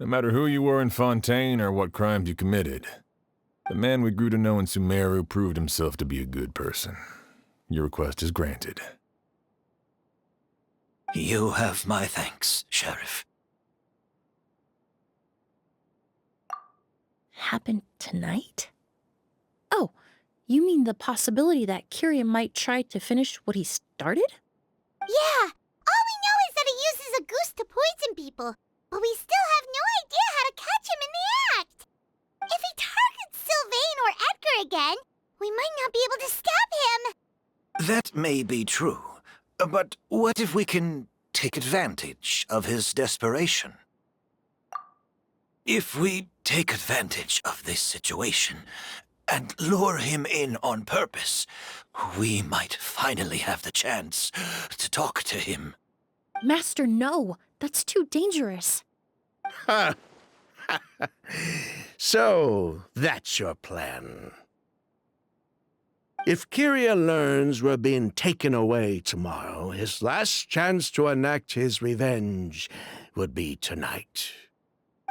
No matter who you were in Fontaine or what crimes you committed, the man we grew to know in Sumeru proved himself to be a good person. Your request is granted. You have my thanks, Sheriff. Happened tonight? Oh, you mean the possibility that Kiria might try to finish what he started? Yeah, all we know is that he uses a goose to poison people, but we still have no idea how to catch him in the act. If he targets Sylvain or Edgar again, we might not be able to stop him. That may be true, but what if we can take advantage of his desperation? If we take advantage of this situation and lure him in on purpose, we might finally have the chance to talk to him. Master, no. That's too dangerous. Ha! So, that's your plan. If Kiria learns we're being taken away tomorrow, his last chance to enact his revenge would be tonight.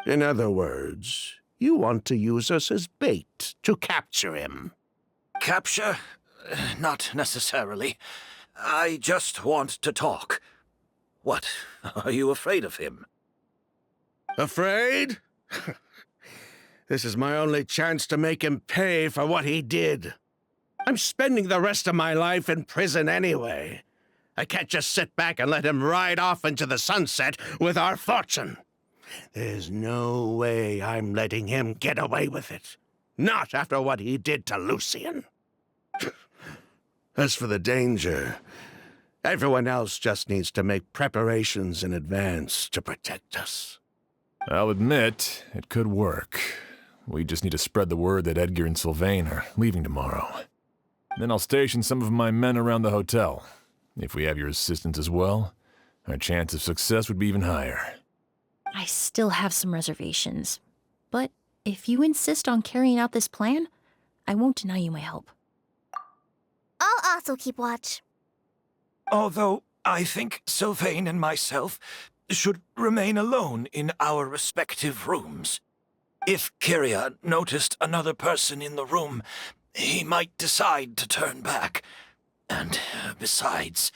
In other words, you want to use us as bait to capture him. Capture? Not necessarily. I just want to talk. What? Are you afraid of him? Afraid? This is my only chance to make him pay for what he did. I'm spending the rest of my life in prison anyway. I can't just sit back and let him ride off into the sunset with our fortune. There's no way I'm letting him get away with it. Not after what he did to Lucien. As for the danger, everyone else just needs to make preparations in advance to protect us. I'll admit, it could work. We just need to spread the word that Edgar and Sylvain are leaving tomorrow. Then I'll station some of my men around the hotel. If we have your assistance as well, our chance of success would be even higher. I still have some reservations. But if you insist on carrying out this plan, I won't deny you my help. I'll also keep watch. Although I think Sylvain and myself should remain alone in our respective rooms. If Kiria noticed another person in the room, he might decide to turn back. And besides,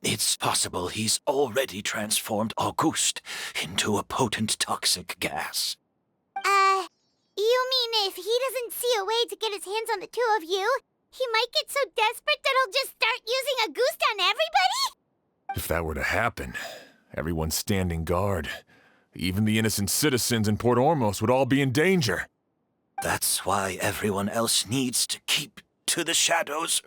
it's possible he's already transformed Auguste into a potent toxic gas. You mean if he doesn't see a way to get his hands on the two of you, he might get so desperate that he'll just start using a goose on everybody? If that were to happen, everyone standing guard, even the innocent citizens in Port Ormos would all be in danger. That's why everyone else needs to keep to the shadows.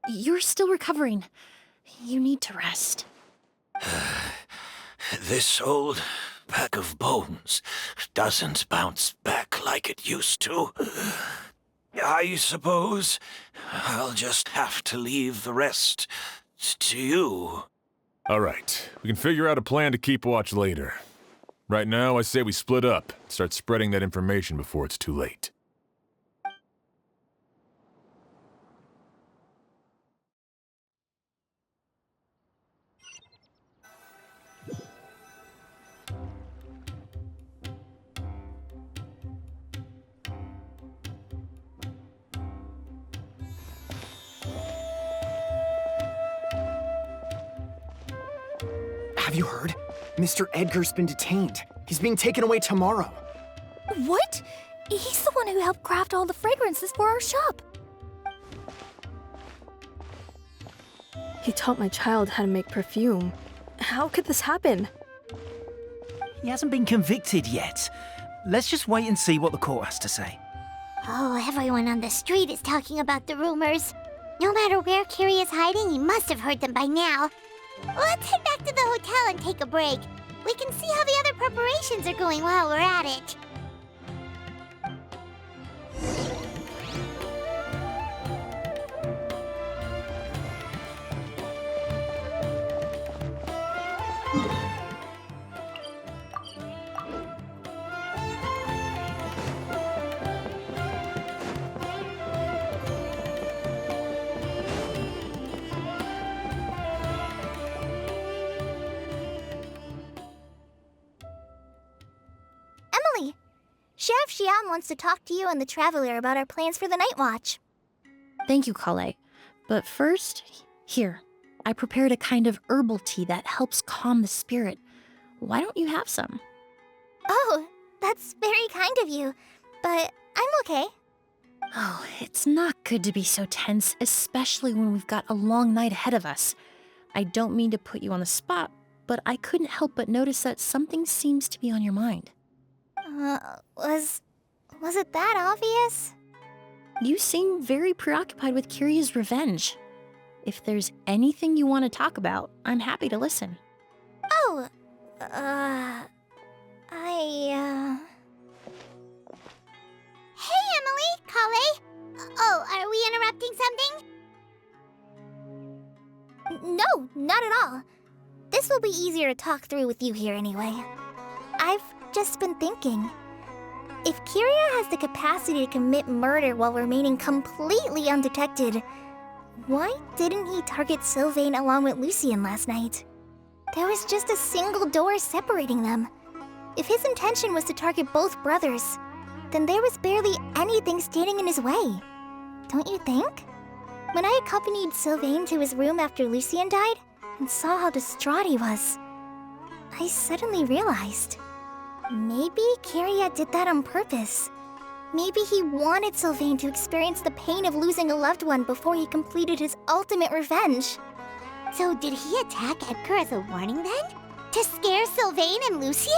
You're still recovering. You need to rest. This old bag of bones doesn't bounce back like it used to. I suppose I'll just have to leave the rest to you. All right, we can figure out a plan to keep watch later. Right now, I say we split up, start spreading that information before it's too late. Have you heard? Mr. Edgar's been detained. He's being taken away tomorrow. What? He's the one who helped craft all the fragrances for our shop. He taught my child how to make perfume. How could this happen? He hasn't been convicted yet. Let's just wait and see what the court has to say. Oh, everyone on the street is talking about the rumors. No matter where Kiri is hiding, he must have heard them by now. Let's head back to the hotel and take a break. We can see how the other preparations are going while we're at it. Emilie, Sheriff Xian wants to talk to you and the Traveler about our plans for the night watch. Thank you, Kale. But first, here, I prepared a kind of herbal tea that helps calm the spirit. Why don't you have some? Oh, that's very kind of you, but I'm okay. Oh, it's not good to be so tense, especially when we've got a long night ahead of us. I don't mean to put you on the spot, but I couldn't help but notice that something seems to be on your mind. Was it that obvious? You seem very preoccupied with Kiria's revenge. If there's anything you want to talk about, I'm happy to listen. Oh, Hey, Emilie, Kale. Oh, are we interrupting something? No, not at all. This will be easier to talk through with you here anyway. I've just been thinking. If Kiria has the capacity to commit murder while remaining completely undetected, why didn't he target Sylvain along with Lucien last night? There was just a single door separating them. If his intention was to target both brothers, then there was barely anything standing in his way. Don't you think? When I accompanied Sylvain to his room after Lucien died and saw how distraught he was, I suddenly realized. Maybe Kiria did that on purpose. Maybe he wanted Sylvain to experience the pain of losing a loved one before he completed his ultimate revenge. So did he attack Edgar as a warning then? To scare Sylvain and Lucien?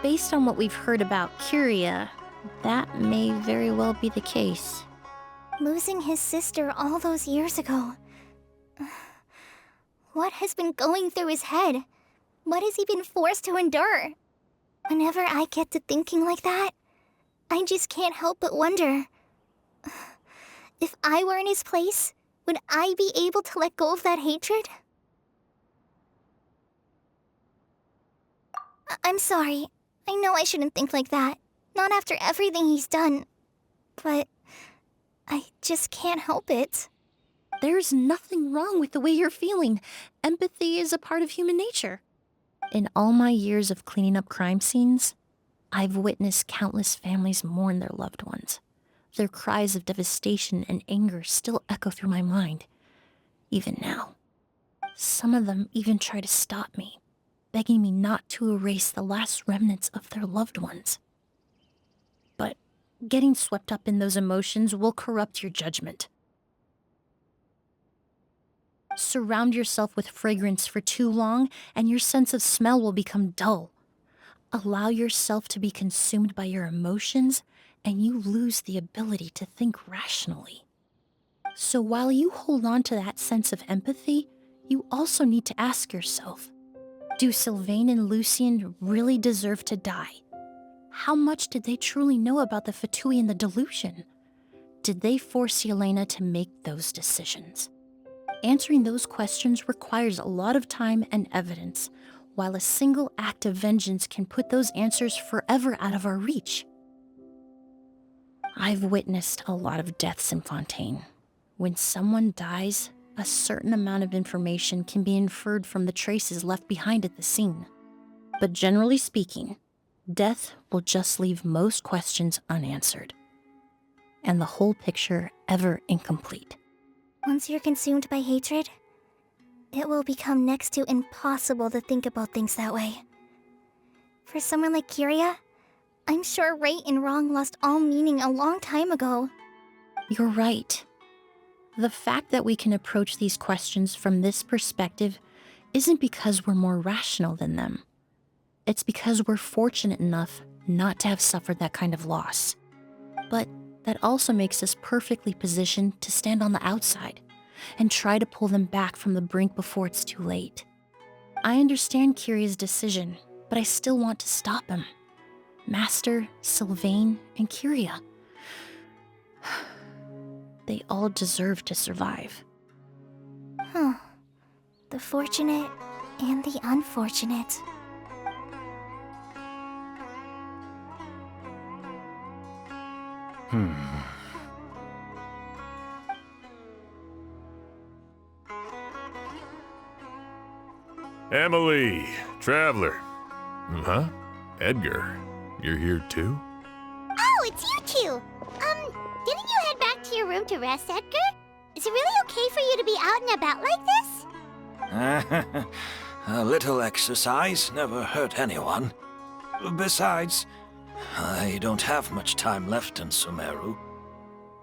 Based on what we've heard about Kiria, that may very well be the case. Losing his sister all those years ago. What has been going through his head? What has he been forced to endure? Whenever I get to thinking like that, I just can't help but wonder. If I were in his place, would I be able to let go of that hatred? I'm sorry. I know I shouldn't think like that. Not after everything he's done. But I just can't help it. There's nothing wrong with the way you're feeling. Empathy is a part of human nature. In all my years of cleaning up crime scenes, I've witnessed countless families mourn their loved ones. Their cries of devastation and anger still echo through my mind, even now. Some of them even try to stop me, begging me not to erase the last remnants of their loved ones. But getting swept up in those emotions will corrupt your judgment. Surround yourself with fragrance for too long, and your sense of smell will become dull. Allow yourself to be consumed by your emotions, and you lose the ability to think rationally. So while you hold on to that sense of empathy, you also need to ask yourself, do Sylvain and Lucien really deserve to die? How much did they truly know about the Fatui and the delusion? Did they force Yelena to make those decisions? Answering those questions requires a lot of time and evidence, while a single act of vengeance can put those answers forever out of our reach. I've witnessed a lot of deaths in Fontaine. When someone dies, a certain amount of information can be inferred from the traces left behind at the scene. But generally speaking, death will just leave most questions unanswered, and the whole picture ever incomplete. Once you're consumed by hatred, it will become next to impossible to think about things that way. For someone like Kyria, I'm sure right and wrong lost all meaning a long time ago. You're right. The fact that we can approach these questions from this perspective isn't because we're more rational than them. It's because we're fortunate enough not to have suffered that kind of loss. But that also makes us perfectly positioned to stand on the outside and try to pull them back from the brink before it's too late. I understand Kyria's decision, but I still want to stop him. Master, Sylvain, and Kyria. They all deserve to survive. The fortunate and the unfortunate. Emilie, traveler. Huh? Edgar, you're here too? Oh, it's you two! Didn't you head back to your room to rest, Edgar? Is it really okay for you to be out and about like this? A little exercise never hurt anyone. Besides, I don't have much time left in Sumeru.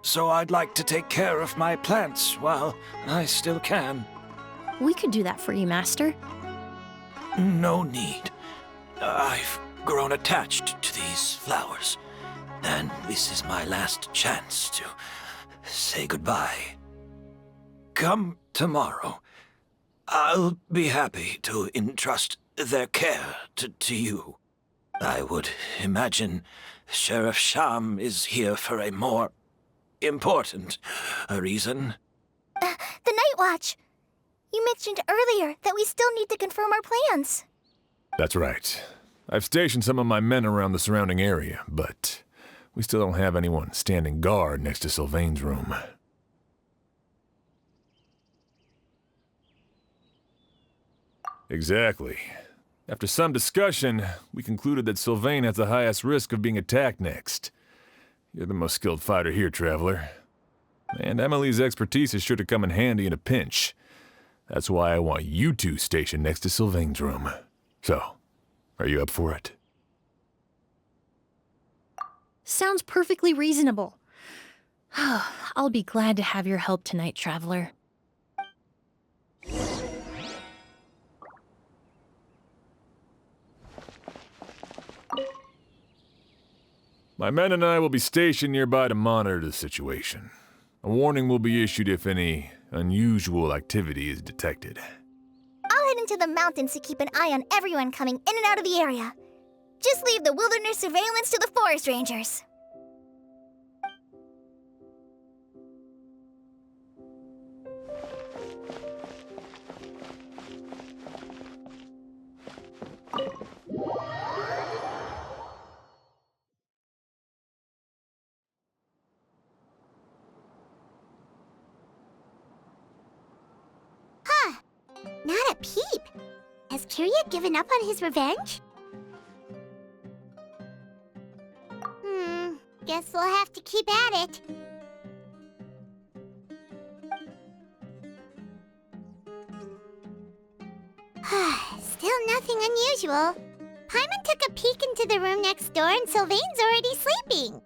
So I'd like to take care of my plants while I still can. We could do that for you, Master. No need. I've grown attached to these flowers, and this is my last chance to say goodbye. Come tomorrow. I'll be happy to entrust their care to you. I would imagine Sheriff Sham is here for a more important reason. The Night Watch! You mentioned earlier that we still need to confirm our plans. That's right. I've stationed some of my men around the surrounding area, but we still don't have anyone standing guard next to Sylvain's room. Exactly. After some discussion, we concluded that Sylvain has the highest risk of being attacked next. You're the most skilled fighter here, traveler. And Emilie's expertise is sure to come in handy in a pinch. That's why I want you two stationed next to Sylvain's room. So, are you up for it? Sounds perfectly reasonable. I'll be glad to have your help tonight, traveler. My men and I will be stationed nearby to monitor the situation. A warning will be issued if any unusual activity is detected. I'll head into the mountains to keep an eye on everyone coming in and out of the area. Just leave the wilderness surveillance to the forest rangers. Not a peep. Has Kyria given up on his revenge? Guess we'll have to keep at it. Still nothing unusual. Paimon took a peek into the room next door and Sylvain's already sleeping.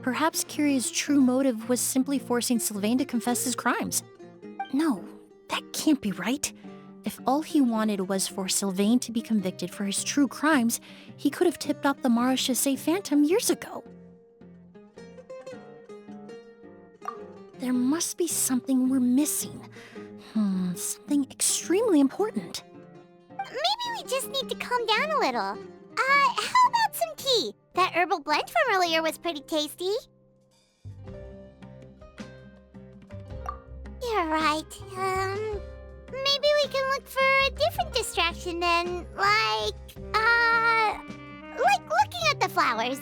Perhaps Kyria's true motive was simply forcing Sylvain to confess his crimes. No, that can't be right. If all he wanted was for Sylvain to be convicted for his true crimes, he could have tipped off the Marechaussee Phantom years ago. There must be something we're missing. Something extremely important. Maybe we just need to calm down a little. How about some tea? That herbal blend from earlier was pretty tasty. You're right. Maybe we can look for a different distraction then, like looking at the flowers.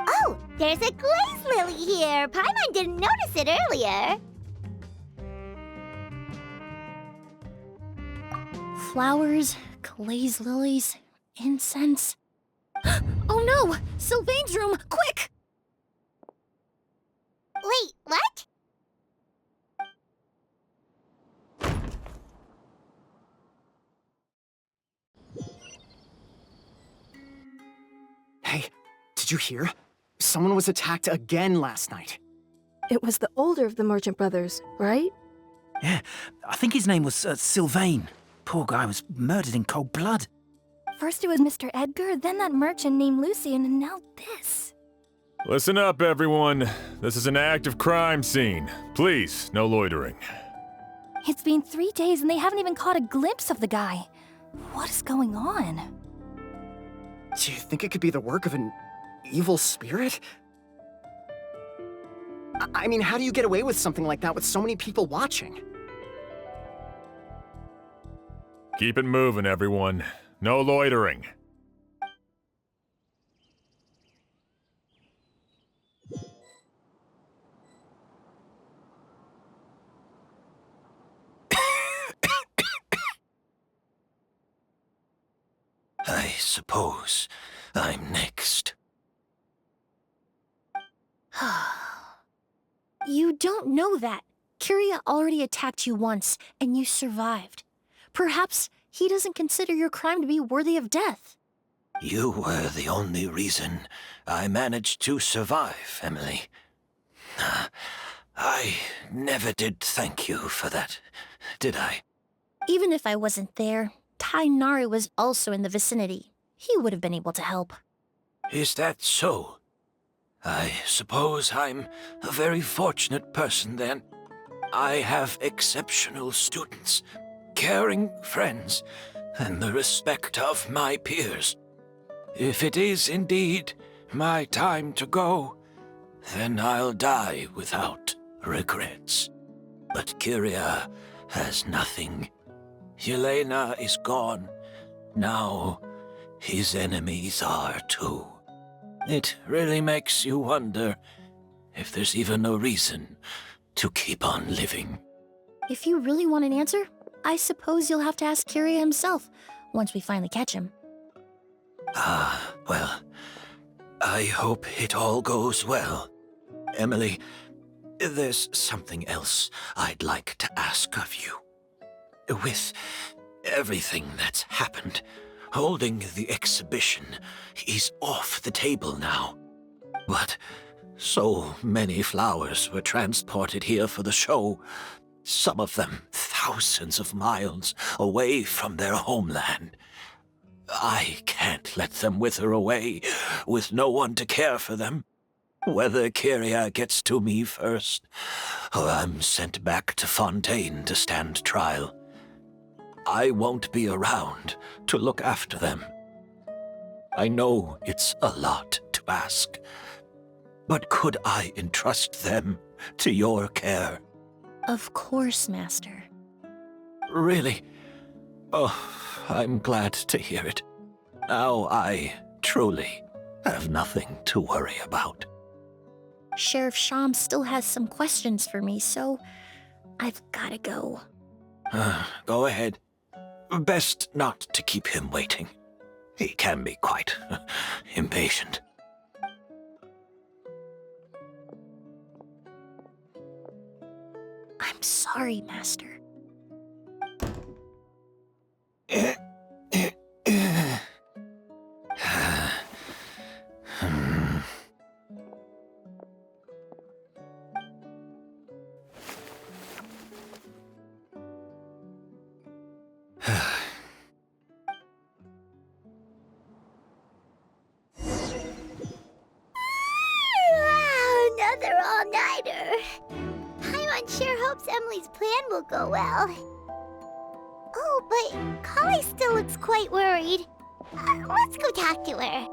Oh, there's a glaze lily here. Paimon didn't notice it earlier. Flowers, glaze lilies, incense. Oh no! Sylvain's room! Quick! Wait, what? you hear? Someone was attacked again last night. It was the older of the merchant brothers, right? Yeah, I think his name was Sylvain. Poor guy was murdered in cold blood. First it was Mr. Edgar, then that merchant named Lucian, and now this. Listen up, everyone. This is an active crime scene. Please, no loitering. It's been 3 days and they haven't even caught a glimpse of the guy. What is going on? Do you think it could be the work of an evil spirit? I mean, how do you get away with something like that with so many people watching? Keep it moving, everyone. No loitering. I suppose I'm next. You don't know that. Kyria already attacked you once, and you survived. Perhaps he doesn't consider your crime to be worthy of death. You were the only reason I managed to survive, Emilie. I never did thank you for that, did I? Even if I wasn't there, Tainari was also in the vicinity. He would have been able to help. Is that so? I suppose I'm a very fortunate person then. I have exceptional students, caring friends, and the respect of my peers. If it is indeed my time to go, then I'll die without regrets. But Kyria has nothing. Yelena is gone. Now, his enemies are too. It really makes you wonder if there's even a reason to keep on living. If you really want an answer, I suppose you'll have to ask Kyria himself, once we finally catch him. Well, I hope it all goes well. Emilie, there's something else I'd like to ask of you. With everything that's happened, holding the exhibition is off the table now. But so many flowers were transported here for the show, some of them thousands of miles away from their homeland. I can't let them wither away with no one to care for them. Whether Kyria gets to me first, or I'm sent back to Fontaine to stand trial, I won't be around to look after them. I know it's a lot to ask, but could I entrust them to your care? Of course, Master. Really? Oh, I'm glad to hear it. Now I truly have nothing to worry about. Sheriff Sham still has some questions for me, so I've gotta go. Go ahead. Best not to keep him waiting. He can be quite impatient. I'm sorry, Master. Another all-nighter. Paimon sure hopes Emilie's plan will go well. Oh, but Kali still looks quite worried. Let's go talk to her.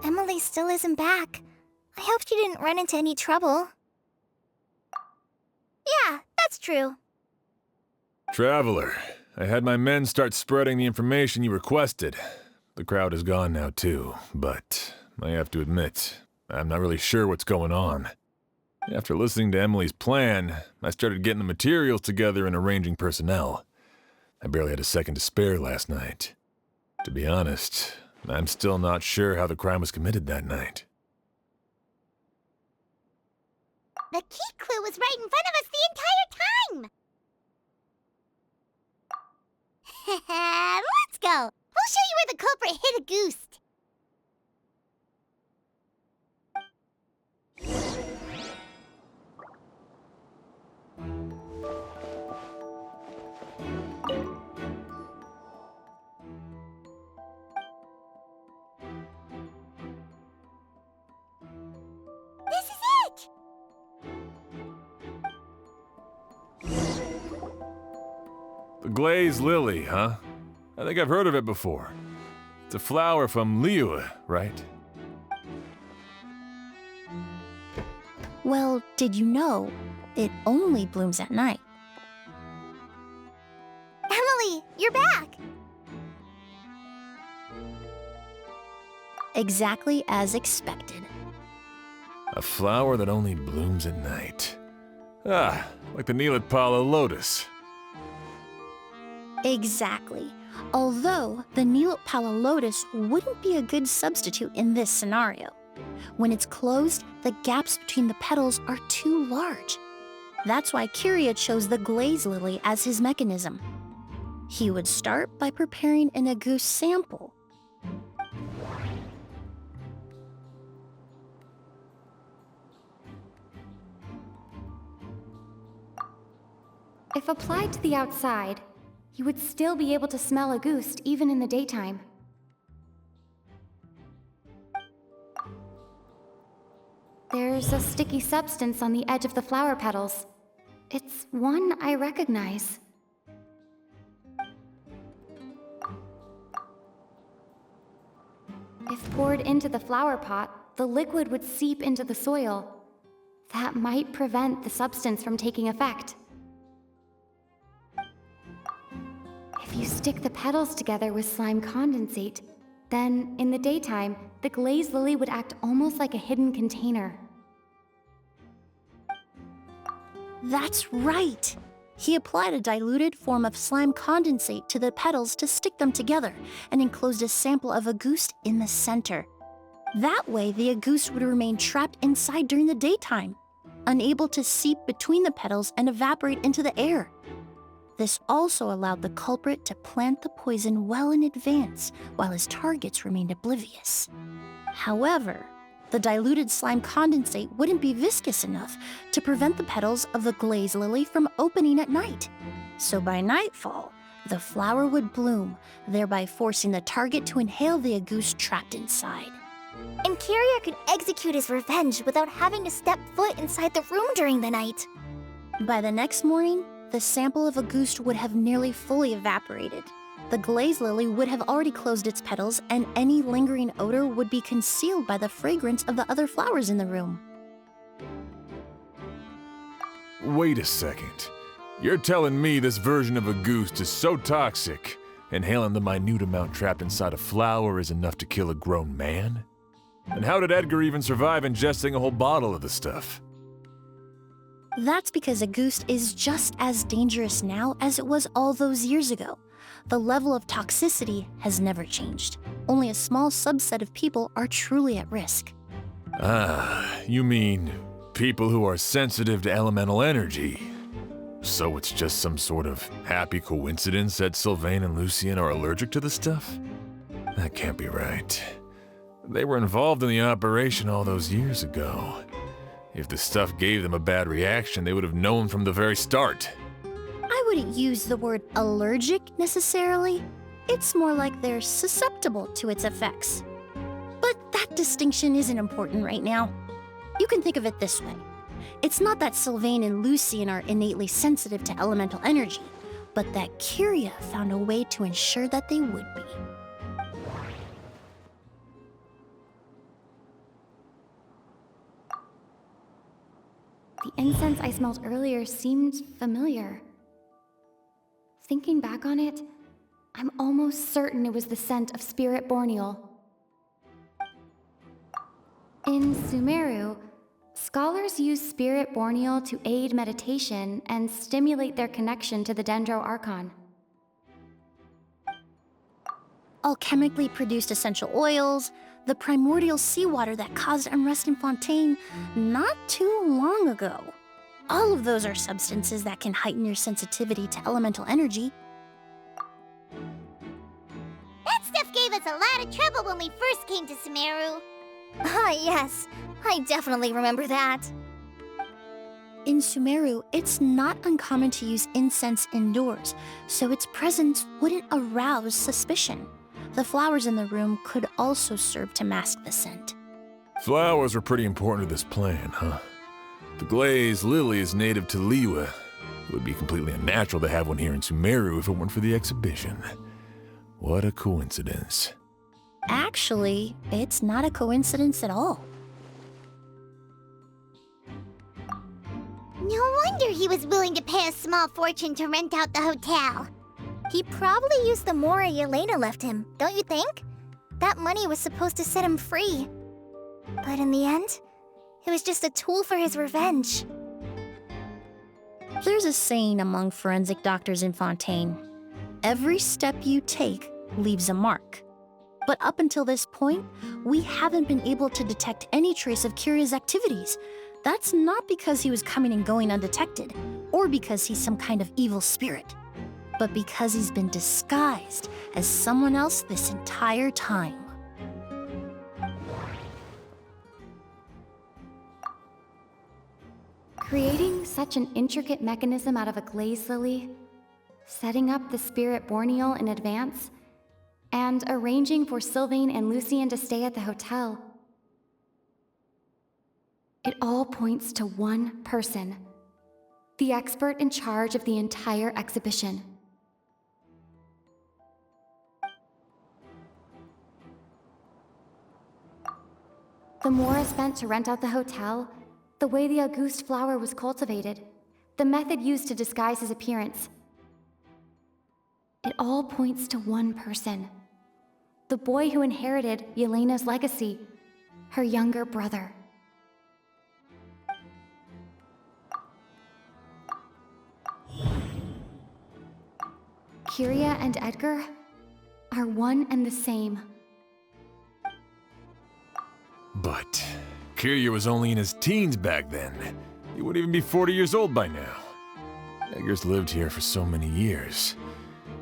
Emilie still isn't back. I hope she didn't run into any trouble. Yeah, that's true. Traveler, I had my men start spreading the information you requested. The crowd is gone now too, but I have to admit, I'm not really sure what's going on. After listening to Emilie's plan, I started getting the materials together and arranging personnel. I barely had a second to spare last night. To be honest, I'm still not sure how the crime was committed that night. The key clue was right in front of us the entire time! Let's go! We'll show you where the culprit hid a goose. The glazed lily, huh? I think I've heard of it before. It's a flower from Liyue, right? Well, did you know it only blooms at night? Emilie, you're back! Exactly as expected. A flower that only blooms at night. Ah, like the Neelatpala lotus. Exactly. Although the Neelatpala lotus wouldn't be a good substitute in this scenario. When it's closed, the gaps between the petals are too large. That's why Kiria chose the glaze lily as his mechanism. He would start by preparing an agouste sample. If applied to the outside, you would still be able to smell agouste even in the daytime. There's a sticky substance on the edge of the flower petals. It's one I recognize. If poured into the flower pot, the liquid would seep into the soil. That might prevent the substance from taking effect. If you stick the petals together with slime condensate, then in the daytime, the glazed lily would act almost like a hidden container. That's right! He applied a diluted form of slime condensate to the petals to stick them together and enclosed a sample of agouste in the center. That way, the agouste would remain trapped inside during the daytime, unable to seep between the petals and evaporate into the air. This also allowed the culprit to plant the poison well in advance, while his targets remained oblivious. However, the diluted slime condensate wouldn't be viscous enough to prevent the petals of the glaze lily from opening at night. So by nightfall, the flower would bloom, thereby forcing the target to inhale the agouste trapped inside. And Kiria could execute his revenge without having to step foot inside the room during the night. By the next morning, the sample of agouste would have nearly fully evaporated. The glaze lily would have already closed its petals, and any lingering odor would be concealed by the fragrance of the other flowers in the room. Wait a second. You're telling me this version of agouste is so toxic, inhaling the minute amount trapped inside a flower is enough to kill a grown man? And how did Edgar even survive ingesting a whole bottle of the stuff? That's because agouste is just as dangerous now as it was all those years ago. The level of toxicity has never changed. Only a small subset of people are truly at risk. Ah, you mean people who are sensitive to elemental energy. So it's just some sort of happy coincidence that Sylvain and Lucien are allergic to the stuff? That can't be right. They were involved in the operation all those years ago. If the stuff gave them a bad reaction, they would have known from the very start. I wouldn't use the word allergic necessarily. It's more like they're susceptible to its effects. But that distinction isn't important right now. You can think of it this way. It's not that Sylvain and Lucien are innately sensitive to elemental energy, but that Kiria found a way to ensure that they would be. The incense I smelled earlier seemed familiar. Thinking back on it, I'm almost certain it was the scent of spirit borneal. In Sumeru, scholars use spirit borneal to aid meditation and stimulate their connection to the Dendro Archon. Alchemically produced essential oils, the primordial seawater that caused unrest in Fontaine not too long ago. All of those are substances that can heighten your sensitivity to elemental energy. That stuff gave us a lot of trouble when we first came to Sumeru. Ah, yes. I definitely remember that. In Sumeru, it's not uncommon to use incense indoors, so its presence wouldn't arouse suspicion. The flowers in the room could also serve to mask the scent. Flowers are pretty important to this plan, huh? The glazed lily is native to Liyue. It would be completely unnatural to have one here in Sumeru if it weren't for the exhibition. What a coincidence. Actually, it's not a coincidence at all. No wonder he was willing to pay a small fortune to rent out the hotel. He probably used the mora Yelena left him, don't you think? That money was supposed to set him free. But in the end, it was just a tool for his revenge. There's a saying among forensic doctors in Fontaine. Every step you take leaves a mark. But up until this point, we haven't been able to detect any trace of Kiria's activities. That's not because he was coming and going undetected, or because he's some kind of evil spirit, but because he's been disguised as someone else this entire time. Creating such an intricate mechanism out of a glaze lily, setting up the spirit Borneal in advance, and arranging for Sylvain and Lucien to stay at the hotel. It all points to one person, the expert in charge of the entire exhibition. The mora spent to rent out the hotel, the way the Auguste flower was cultivated, the method used to disguise his appearance. It all points to one person. The boy who inherited Yelena's legacy, her younger brother. Kiria and Edgar are one and the same. But Kiria was only in his teens back then. He wouldn't even be 40 years old by now. Edgar's lived here for so many years.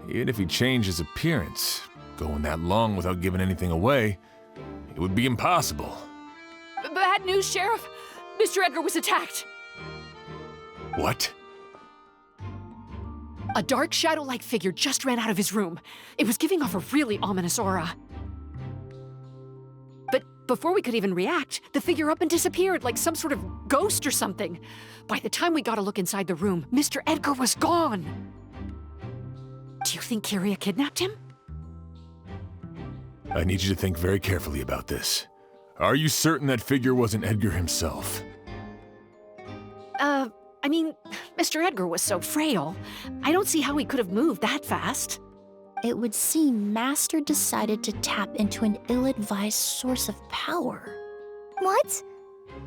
Even if he changed his appearance, going that long without giving anything away, it would be impossible. Bad news, Sheriff! Mr. Edgar was attacked! What? A dark shadow-like figure just ran out of his room. It was giving off a really ominous aura. But before we could even react, the figure up and disappeared like some sort of ghost or something. By the time we got a look inside the room, Mr. Edgar was gone. Do you think Kiria kidnapped him? I need you to think very carefully about this. Are you certain that figure wasn't Edgar himself? I mean, Mr. Edgar was so frail. I don't see how he could have moved that fast. It would seem Master decided to tap into an ill-advised source of power. What?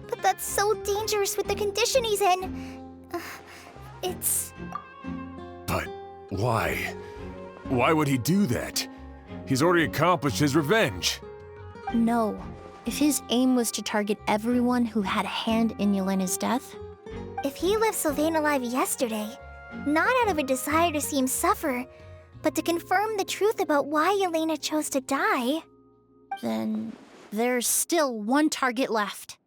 But that's so dangerous with the condition he's in. It's... But why? Why would he do that? He's already accomplished his revenge. No. If his aim was to target everyone who had a hand in Yelena's death... If he left Sylvain alive yesterday, not out of a desire to see him suffer, but to confirm the truth about why Yelena chose to die... Then there's still one target left.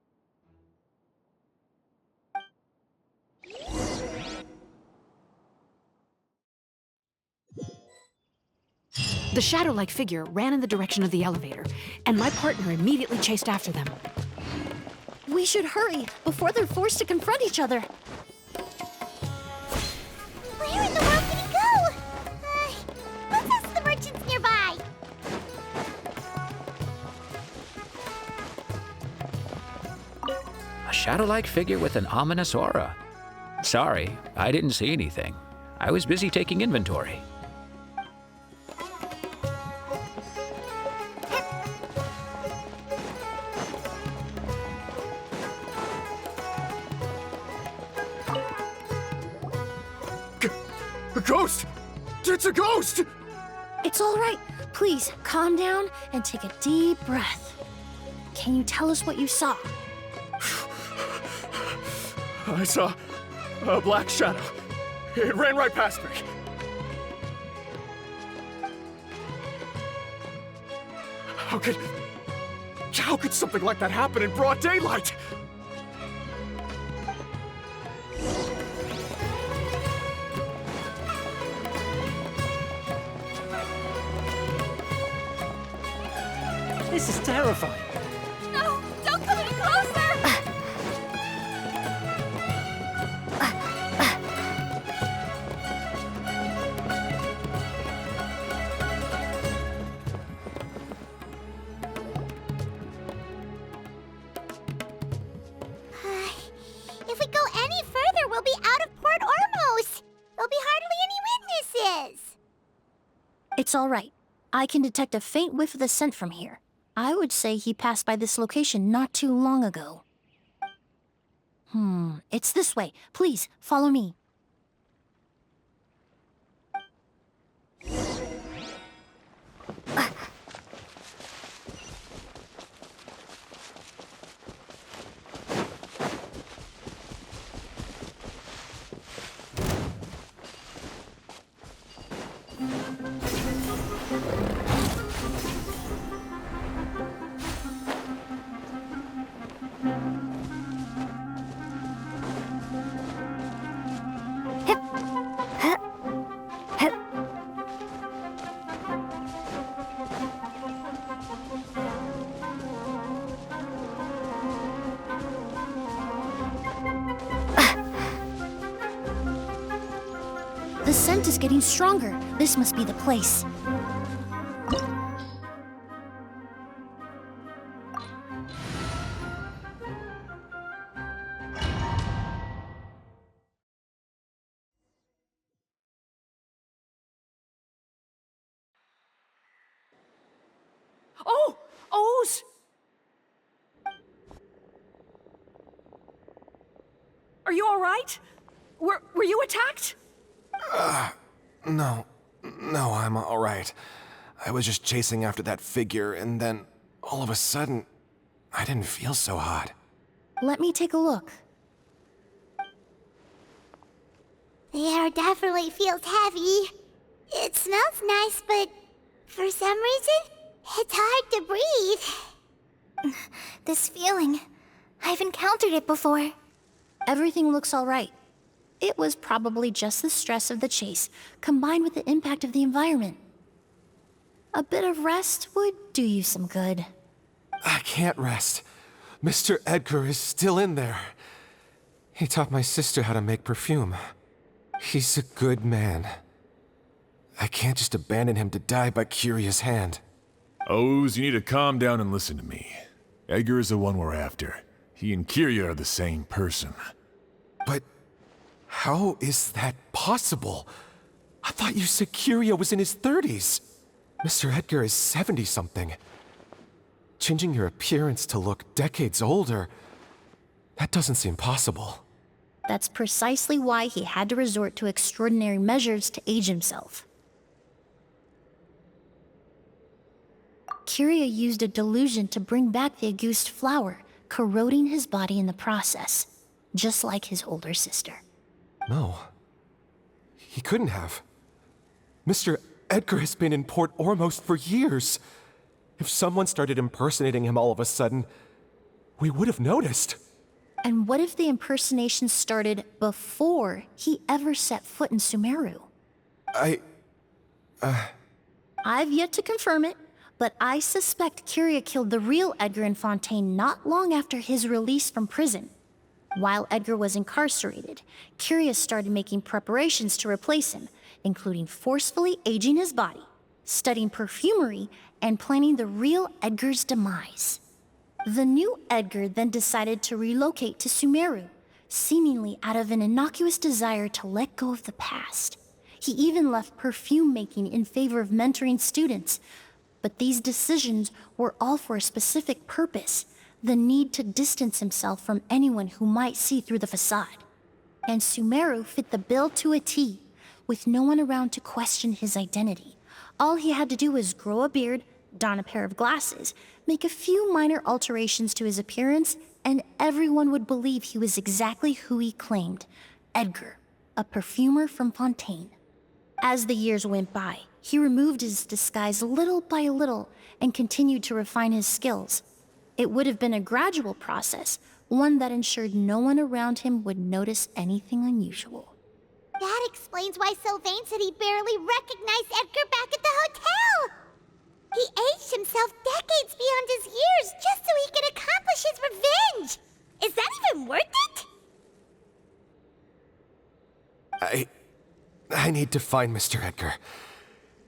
The shadow-like figure ran in the direction of the elevator, and my partner immediately chased after them. We should hurry, before they're forced to confront each other. Where in the world did he go? Let's ask the merchants nearby. A shadow-like figure with an ominous aura. Sorry, I didn't see anything. I was busy taking inventory. A ghost! It's a ghost! It's all right. Please, calm down and take a deep breath. Can you tell us what you saw? I saw a black shadow. It ran right past me. How could something like that happen in broad daylight? This is terrifying. No! Don't come any closer! It's all right. I can detect a faint whiff of the scent from here. I would say he passed by this location not too long ago. It's this way. Please, follow me. The scent is getting stronger. This must be the place. Oh! O's! Are you all right? Were you attacked? No, I'm all right. I was just chasing after that figure, and then, all of a sudden, I didn't feel so hot. Let me take a look. The air definitely feels heavy. It smells nice, but for some reason, it's hard to breathe. This feeling, I've encountered it before. Everything looks all right. It was probably just the stress of the chase, combined with the impact of the environment. A bit of rest would do you some good. I can't rest. Mr. Edgar is still in there. He taught my sister how to make perfume. He's a good man. I can't just abandon him to die by Curia's hand. O's, you need to calm down and listen to me. Edgar is the one we're after. He and Curia are the same person. But how is that possible? I thought you said Curia was in his 30s. Mr. Edgar is 70-something. Changing your appearance to look decades older, that doesn't seem possible. That's precisely why he had to resort to extraordinary measures to age himself. Curia used a delusion to bring back the Auguste flower, corroding his body in the process, just like his older sister. No. He couldn't have. Mr. Edgar has been in Port Ormos for years. If someone started impersonating him all of a sudden, we would have noticed. And what if the impersonation started before he ever set foot in Sumeru? I've yet to confirm it, but I suspect Curia killed the real Edgar in Fontaine not long after his release from prison. While Edgar was incarcerated, Curia started making preparations to replace him, including forcefully aging his body, studying perfumery, and planning the real Edgar's demise. The new Edgar then decided to relocate to Sumeru, seemingly out of an innocuous desire to let go of the past. He even left perfume making in favor of mentoring students. But these decisions were all for a specific purpose: the need to distance himself from anyone who might see through the facade. And Sumeru fit the bill to a T, with no one around to question his identity. All he had to do was grow a beard, don a pair of glasses, make a few minor alterations to his appearance, and everyone would believe he was exactly who he claimed: Edgar, a perfumer from Fontaine. As the years went by, he removed his disguise little by little and continued to refine his skills. It would have been a gradual process, one that ensured no one around him would notice anything unusual. That explains why Sylvain said he barely recognized Edgar back at the hotel. He aged himself decades beyond his years just so he could accomplish his revenge. Is that even worth it? I need to find Mr. Edgar.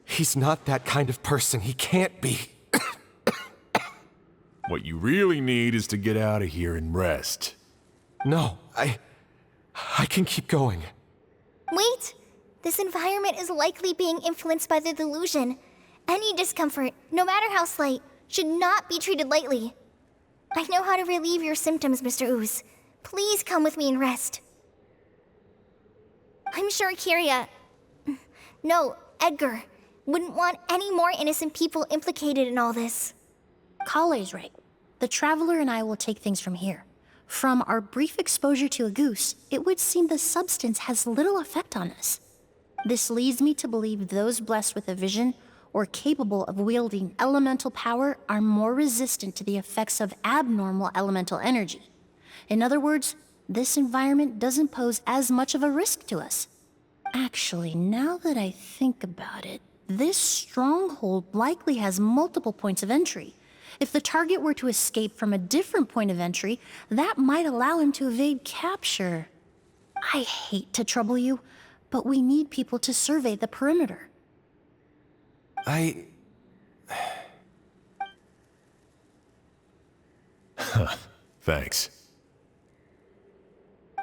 He's not that kind of person. He can't be. What you really need is to get out of here and rest. No, I can keep going. Wait! This environment is likely being influenced by the delusion. Any discomfort, no matter how slight, should not be treated lightly. I know how to relieve your symptoms, Mr. Ooze. Please come with me and rest. I'm sure Kiria... No, Edgar wouldn't want any more innocent people implicated in all this. Kale's right. The Traveler and I will take things from here. From our brief exposure to a goose, it would seem the substance has little effect on us. This leads me to believe those blessed with a vision or capable of wielding elemental power are more resistant to the effects of abnormal elemental energy. In other words, this environment doesn't pose as much of a risk to us. Actually, now that I think about it, this stronghold likely has multiple points of entry. If the target were to escape from a different point of entry, that might allow him to evade capture. I hate to trouble you, but we need people to survey the perimeter. Thanks.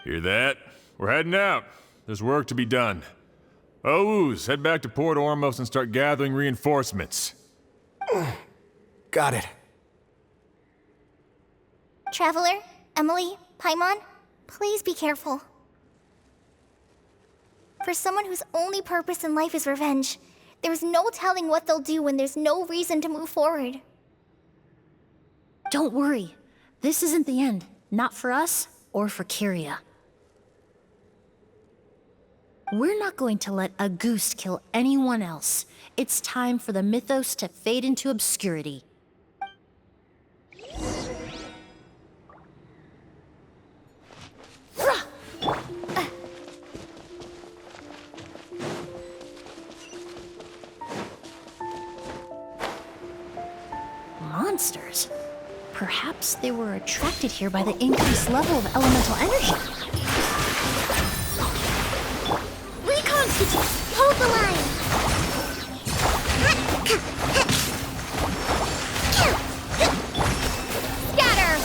Hear that? We're heading out. There's work to be done. Ooze, head back to Port Ormos and start gathering reinforcements. Got it. Traveler, Emilie, Paimon, please be careful. For someone whose only purpose in life is revenge, there's no telling what they'll do when there's no reason to move forward. Don't worry. This isn't the end. Not for us or for Kiria. We're not going to let a goose kill anyone else. It's time for the mythos to fade into obscurity. Monsters. Perhaps they were attracted here by the increased level of elemental energy. Reconstitute! Hold the line! Scatter!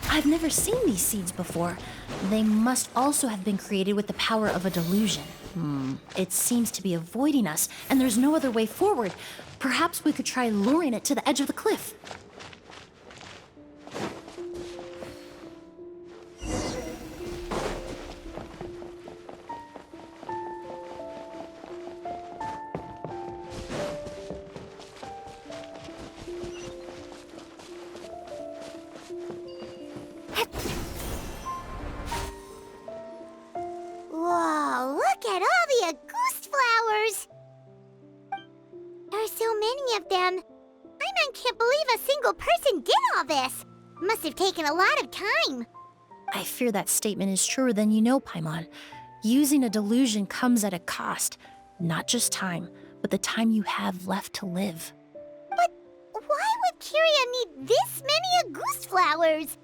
I've never seen these seeds before. They must also have been created with the power of a delusion. It seems to be avoiding us, and there's no other way forward. Perhaps we could try luring it to the edge of the cliff. Whoa, look at all the Auguste flowers! There are so many of them. I can't believe a single person did all this. Must have taken a lot of time. I fear that statement is truer than you know, Paimon. Using a delusion comes at a cost. Not just time, but the time you have left to live. But why would Kiria need this many Auguste flowers?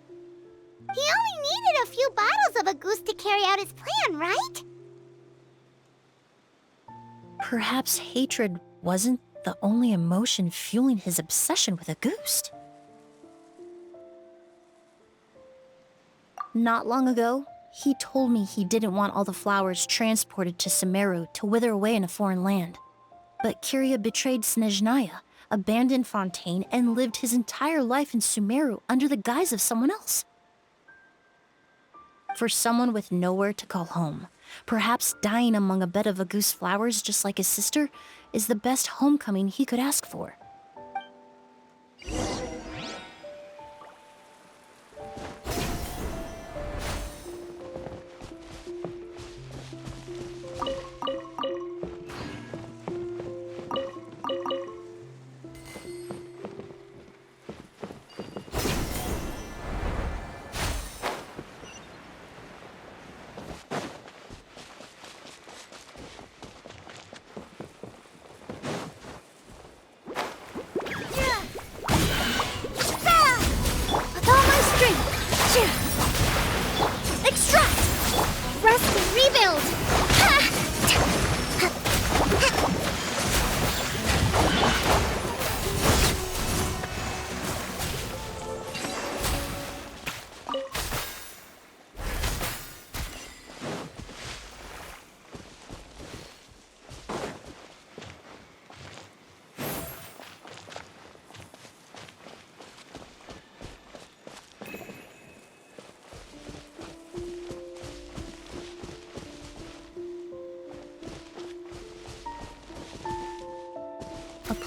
He only needed a few bottles of Auguste to carry out his plan, right? Perhaps hatred wasn't the only emotion fueling his obsession with Auguste. Not long ago, he told me he didn't want all the flowers transported to Sumeru to wither away in a foreign land. But Kiria betrayed Snezhnaya, abandoned Fontaine, and lived his entire life in Sumeru under the guise of someone else. For someone with nowhere to call home, perhaps dying among a bed of Auguste flowers just like his sister is the best homecoming he could ask for.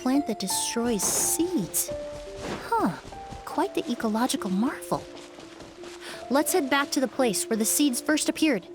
plant that destroys seeds. Huh, quite the ecological marvel. Let's head back to the place where the seeds first appeared.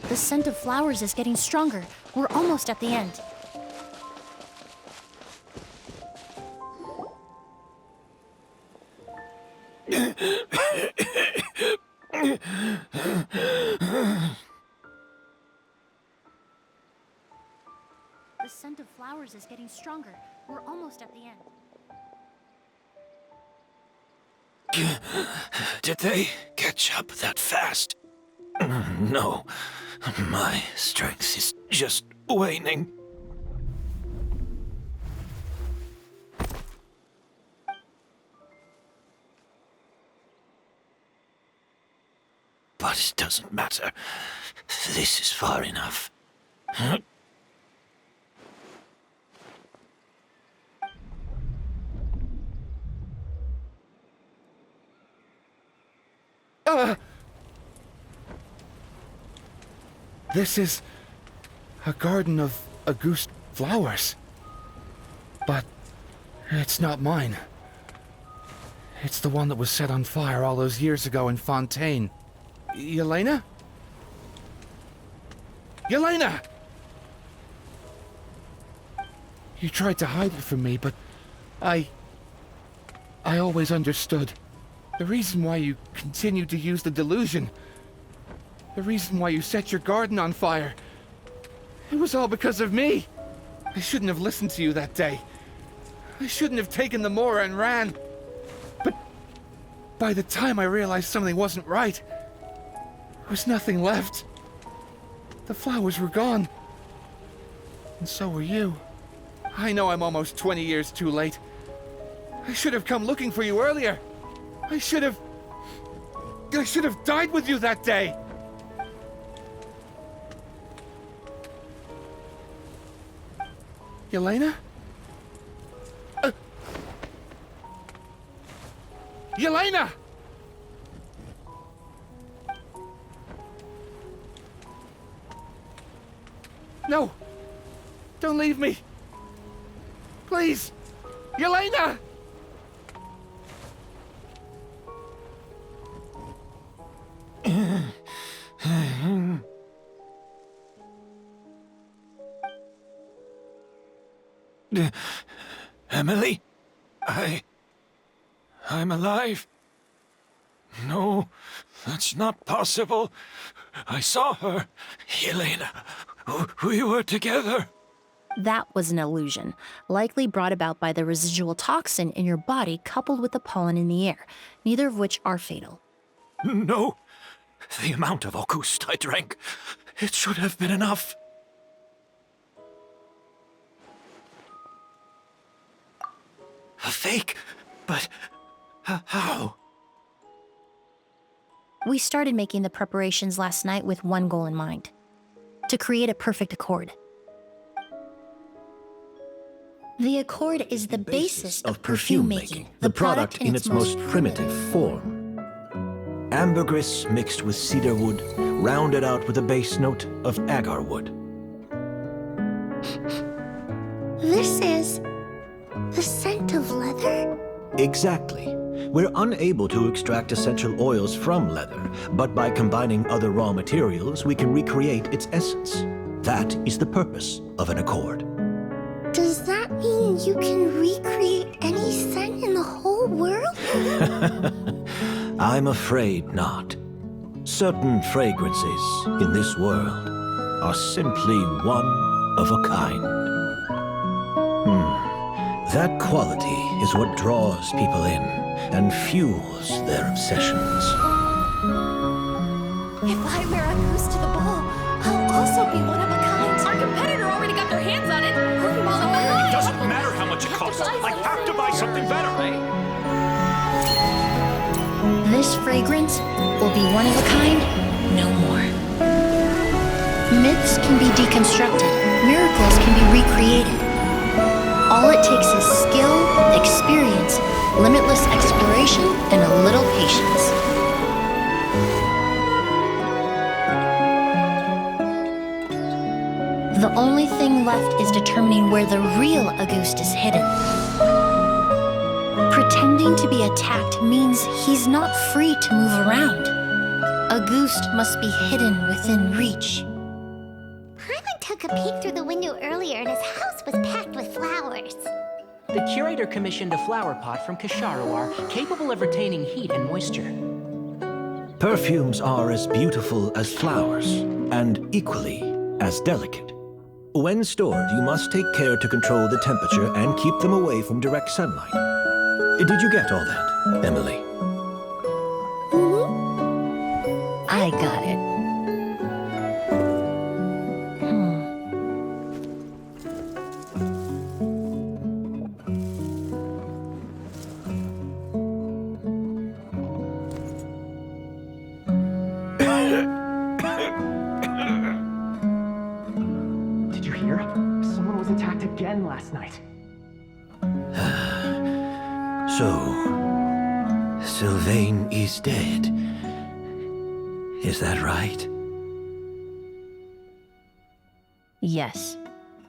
The scent of flowers is getting stronger. We're almost at the end. The scent of flowers is getting stronger. We're almost at the end. Did they catch up that fast? No, my strength is just waning. But it doesn't matter. This is far enough. This is a garden of Auguste flowers. But it's not mine. It's the one that was set on fire all those years ago in Fontaine. Yelena? Yelena! You tried to hide it from me, but I always understood. The reason why you continued to use the delusion, the reason why you set your garden on fire, it was all because of me. I shouldn't have listened to you that day. I shouldn't have taken the Mora and ran. But by the time I realized something wasn't right, there was nothing left. The flowers were gone. And so were you. I know I'm almost 20 years too late. I should have come looking for you earlier. I should have died with you that day. Yelena? Yelena! No! Don't leave me! Please! Yelena! Emilie? I'm alive. No, that's not possible. I saw her. Yelena, we were together. That was an illusion, likely brought about by the residual toxin in your body coupled with the pollen in the air, neither of which are fatal. No, the amount of Auguste I drank, it should have been enough. A fake? But how? We started making the preparations last night with one goal in mind: to create a perfect accord. The accord is the basis of perfume making, the product in its most primitive form. Ambergris mixed with cedar wood, rounded out with a base note of agar wood. This is the scent of leather? Exactly. We're unable to extract essential oils from leather, but by combining other raw materials, we can recreate its essence. That is the purpose of an accord. Does that mean you can recreate any scent in the whole world? I'm afraid not. Certain fragrances in this world are simply one of a kind. That quality is what draws people in and fuels their obsessions. If I wear a goose to the ball, I'll also be one of a kind. Our competitor already got their hands on it. Hurry while I'm It behind. doesn't matter how much it costs. I have to buy something better. This fragrance will be one of a kind no more. Myths can be deconstructed, miracles can be recreated. All it takes is skill, experience, limitless exploration, and a little patience. The only thing left is determining where the real Auguste is hidden. Pretending to be attacked means he's not free to move around. Auguste must be hidden within reach. Paimon took a peek through the window earlier and his house was packed with flowers. The curator commissioned a flower pot from Kasharawar capable of retaining heat and moisture. Perfumes are as beautiful as flowers, and equally as delicate. When stored, you must take care to control the temperature and keep them away from direct sunlight. Did you get all that, Emilie? I got it. Did you hear? Someone was attacked again last night. So, Sylvain is dead. Is that right? Yes,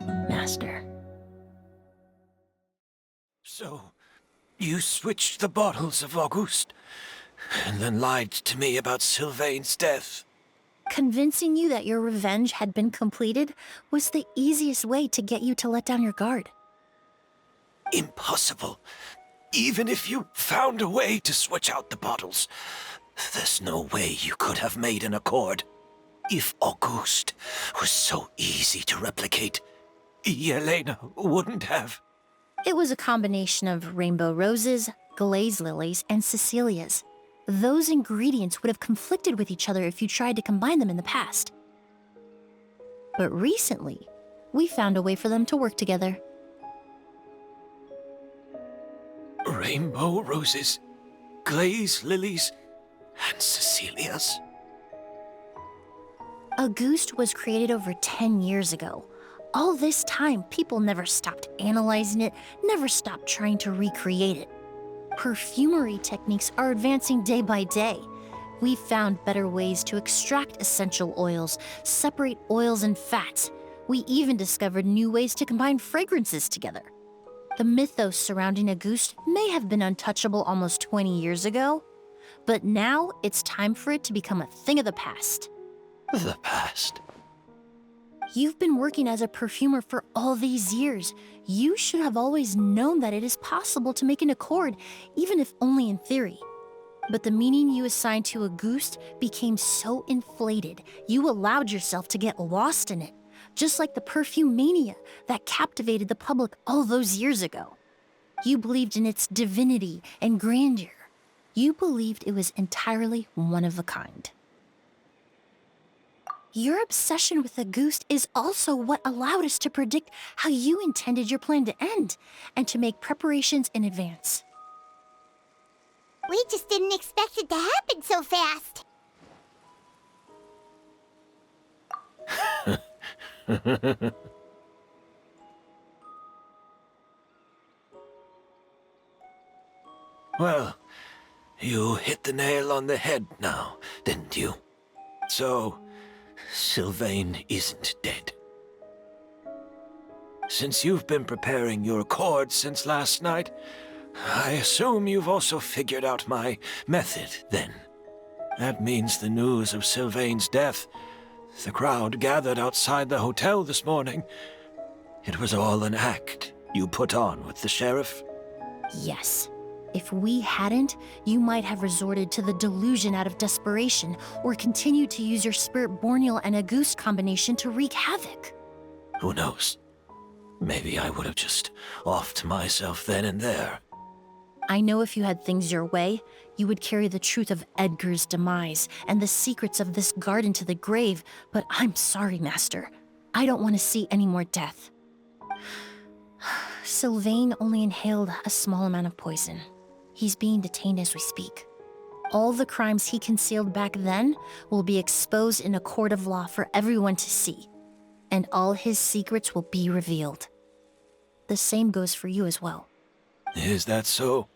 Master. So, you switched the bottles of Auguste, and then lied to me about Sylvain's death. Convincing you that your revenge had been completed was the easiest way to get you to let down your guard. Impossible. Even if you found a way to switch out the bottles, there's no way you could have made an accord. If Auguste was so easy to replicate, Elena wouldn't have. It was a combination of rainbow roses, glaze lilies, and Cecilias. Those ingredients would have conflicted with each other if you tried to combine them in the past. But recently, we found a way for them to work together. Rainbow roses, glaze lilies, and Cecilias. Auguste was created over 10 years ago. All this time, people never stopped analyzing it, never stopped trying to recreate it. Perfumery techniques are advancing day by day. We've found better ways to extract essential oils, separate oils and fats. We even discovered new ways to combine fragrances together. The mythos surrounding Auguste may have been untouchable almost 20 years ago, but now it's time for it to become a thing of the past. The past? You've been working as a perfumer for all these years. You should have always known that it is possible to make an accord, even if only in theory. But the meaning you assigned to Auguste became so inflated, you allowed yourself to get lost in it, just like the perfume mania that captivated the public all those years ago. You believed in its divinity and grandeur. You believed it was entirely one of a kind. Your obsession with Auguste is also what allowed us to predict how you intended your plan to end, and to make preparations in advance. We just didn't expect it to happen so fast. Well, you hit the nail on the head now, didn't you? So, Sylvain isn't dead. Since you've been preparing your accord since last night, I assume you've also figured out my method, then. That means the news of Sylvain's death. The crowd gathered outside the hotel this morning. It was all an act you put on with the sheriff? Yes. If we hadn't, you might have resorted to the delusion out of desperation, or continued to use your spirit borneal and Auguste combination to wreak havoc. Who knows? Maybe I would have just offed myself then and there. I know if you had things your way, you would carry the truth of Edgar's demise and the secrets of this garden to the grave, but I'm sorry, Master. I don't want to see any more death. Sylvain only inhaled a small amount of poison. He's being detained as we speak. All the crimes he concealed back then will be exposed in a court of law for everyone to see, and all his secrets will be revealed. The same goes for you as well. Is that so?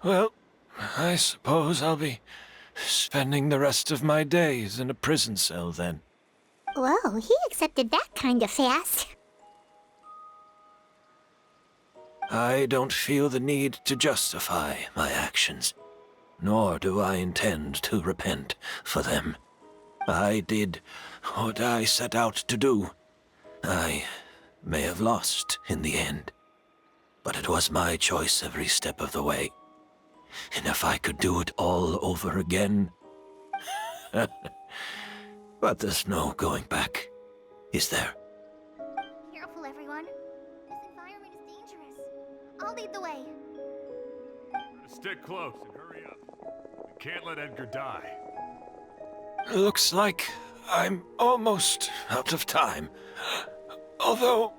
Well, I suppose I'll be spending the rest of my days in a prison cell then. Whoa, he accepted that kind of fast. I don't feel the need to justify my actions, nor do I intend to repent for them. I did what I set out to do. I may have lost in the end, but it was my choice every step of the way. And if I could do it all over again... But there's no going back, is there? Careful, everyone. This environment is dangerous. I'll lead the way. Stick close and hurry up. We can't let Edgar die. Looks like I'm almost out of time. Although,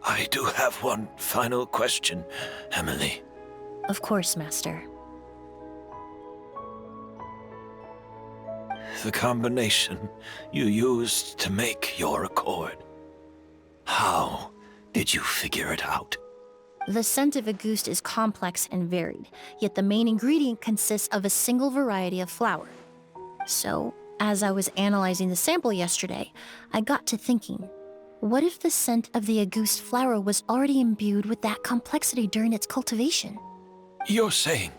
I do have one final question, Emilie. Of course, Master. The combination you used to make your accord. How did you figure it out? The scent of Auguste is complex and varied, yet the main ingredient consists of a single variety of flower. So, as I was analyzing the sample yesterday, I got to thinking, what if the scent of the Auguste flower was already imbued with that complexity during its cultivation? You're saying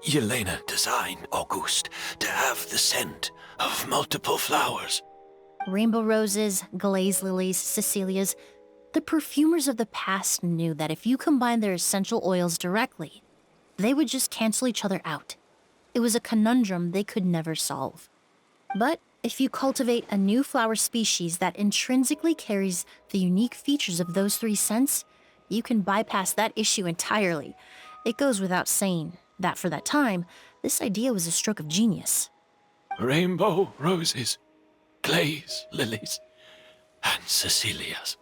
Yelena designed Auguste to have the scent of multiple flowers? Rainbow roses, glaze lilies, Cecilias. The perfumers of the past knew that if you combined their essential oils directly, they would just cancel each other out. It was a conundrum they could never solve. But if you cultivate a new flower species that intrinsically carries the unique features of those three scents, you can bypass that issue entirely. It goes without saying that for that time, this idea was a stroke of genius. Rainbow roses, glaze lilies, and Cecilias.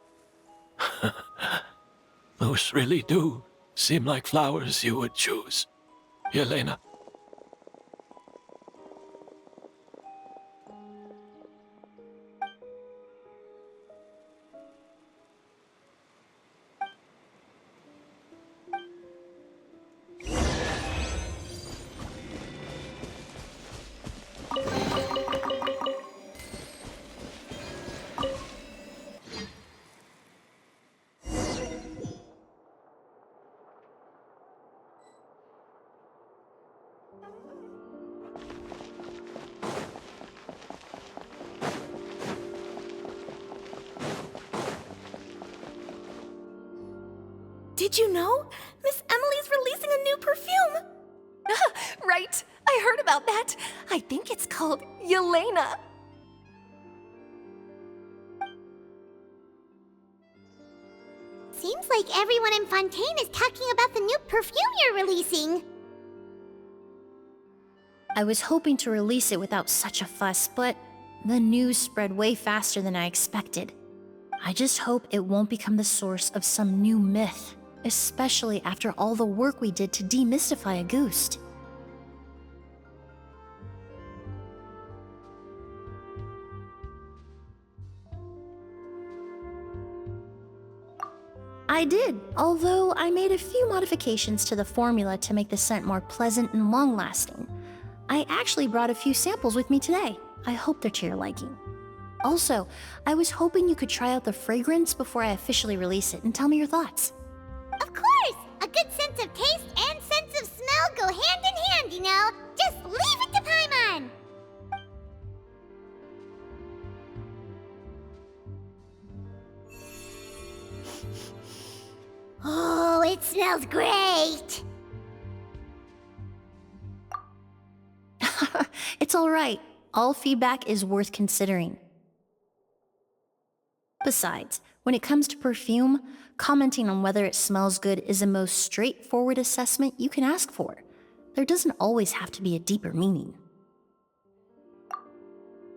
Those really do seem like flowers you would choose, Yelena. Did you know? Miss Emilie's releasing a new perfume! Right, I heard about that. I think it's called Yelena. Seems like everyone in Fontaine is talking about the new perfume you're releasing. I was hoping to release it without such a fuss, but the news spread way faster than I expected. I just hope it won't become the source of some new myth, especially after all the work we did to demystify Auguste. I did, although I made a few modifications to the formula to make the scent more pleasant and long-lasting. I actually brought a few samples with me today. I hope they're to your liking. Also, I was hoping you could try out the fragrance before I officially release it and tell me your thoughts. Of course! A good sense of taste and sense of smell go hand in hand, you know? Just leave it to Paimon! Oh, it smells great! It's all right. All feedback is worth considering. Besides, when it comes to perfume, commenting on whether it smells good is the most straightforward assessment you can ask for. There doesn't always have to be a deeper meaning.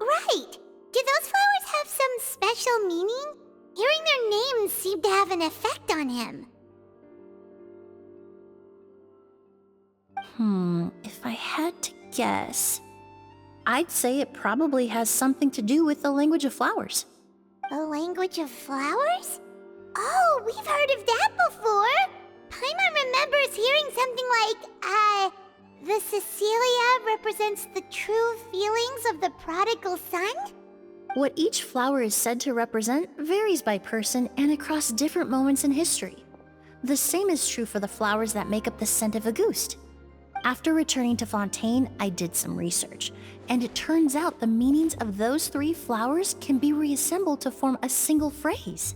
Right! Do those flowers have some special meaning? Hearing their names seemed to have an effect on him. If I had to guess, I'd say it probably has something to do with the language of flowers. The language of flowers? Oh, we've heard of that before! Paimon remembers hearing something like, the Cecilia represents the true feelings of the prodigal son? What each flower is said to represent varies by person and across different moments in history. The same is true for the flowers that make up the scent of Auguste. After returning to Fontaine, I did some research, and it turns out the meanings of those 3 flowers can be reassembled to form a single phrase.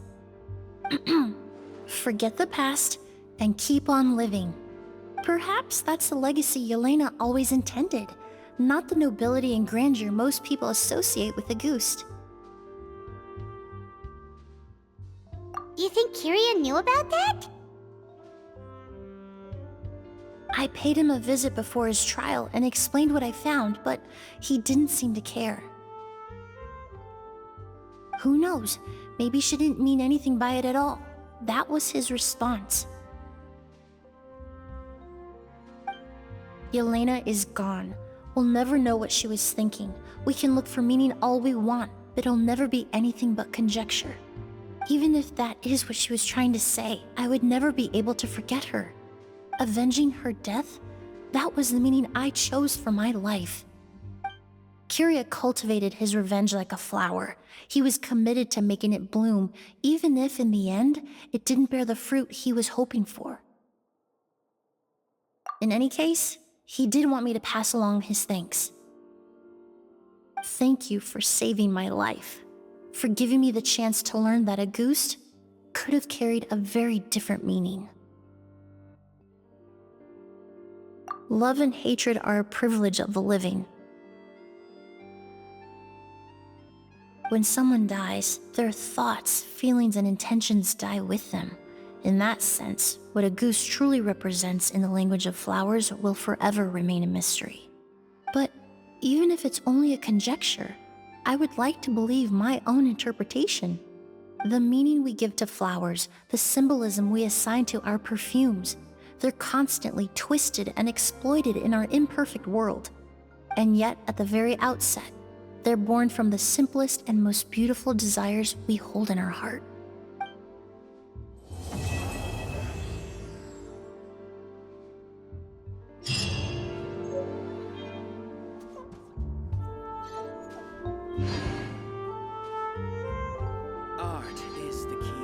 Forget the past and keep on living. Perhaps that's the legacy Yelena always intended, not the nobility and grandeur most people associate with Auguste. You think Kyria knew about that? I paid him a visit before his trial and explained what I found, but he didn't seem to care. Who knows? Maybe she didn't mean anything by it at all. That was his response. Yelena is gone. We'll never know what she was thinking. We can look for meaning all we want, but it'll never be anything but conjecture. Even if that is what she was trying to say, I would never be able to forget her. Avenging her death? That was the meaning I chose for my life. Kyria cultivated his revenge like a flower. He was committed to making it bloom, even if in the end, it didn't bear the fruit he was hoping for. In any case, he did want me to pass along his thanks. Thank you for saving my life, for giving me the chance to learn that Auguste could have carried a very different meaning. Love and hatred are a privilege of the living. When someone dies, their thoughts, feelings, and intentions die with them. In that sense, what Auguste truly represents in the language of flowers will forever remain a mystery. But even if it's only a conjecture, I would like to believe my own interpretation. The meaning we give to flowers, the symbolism we assign to our perfumes, they're constantly twisted and exploited in our imperfect world. And yet, at the very outset, they're born from the simplest and most beautiful desires we hold in our heart.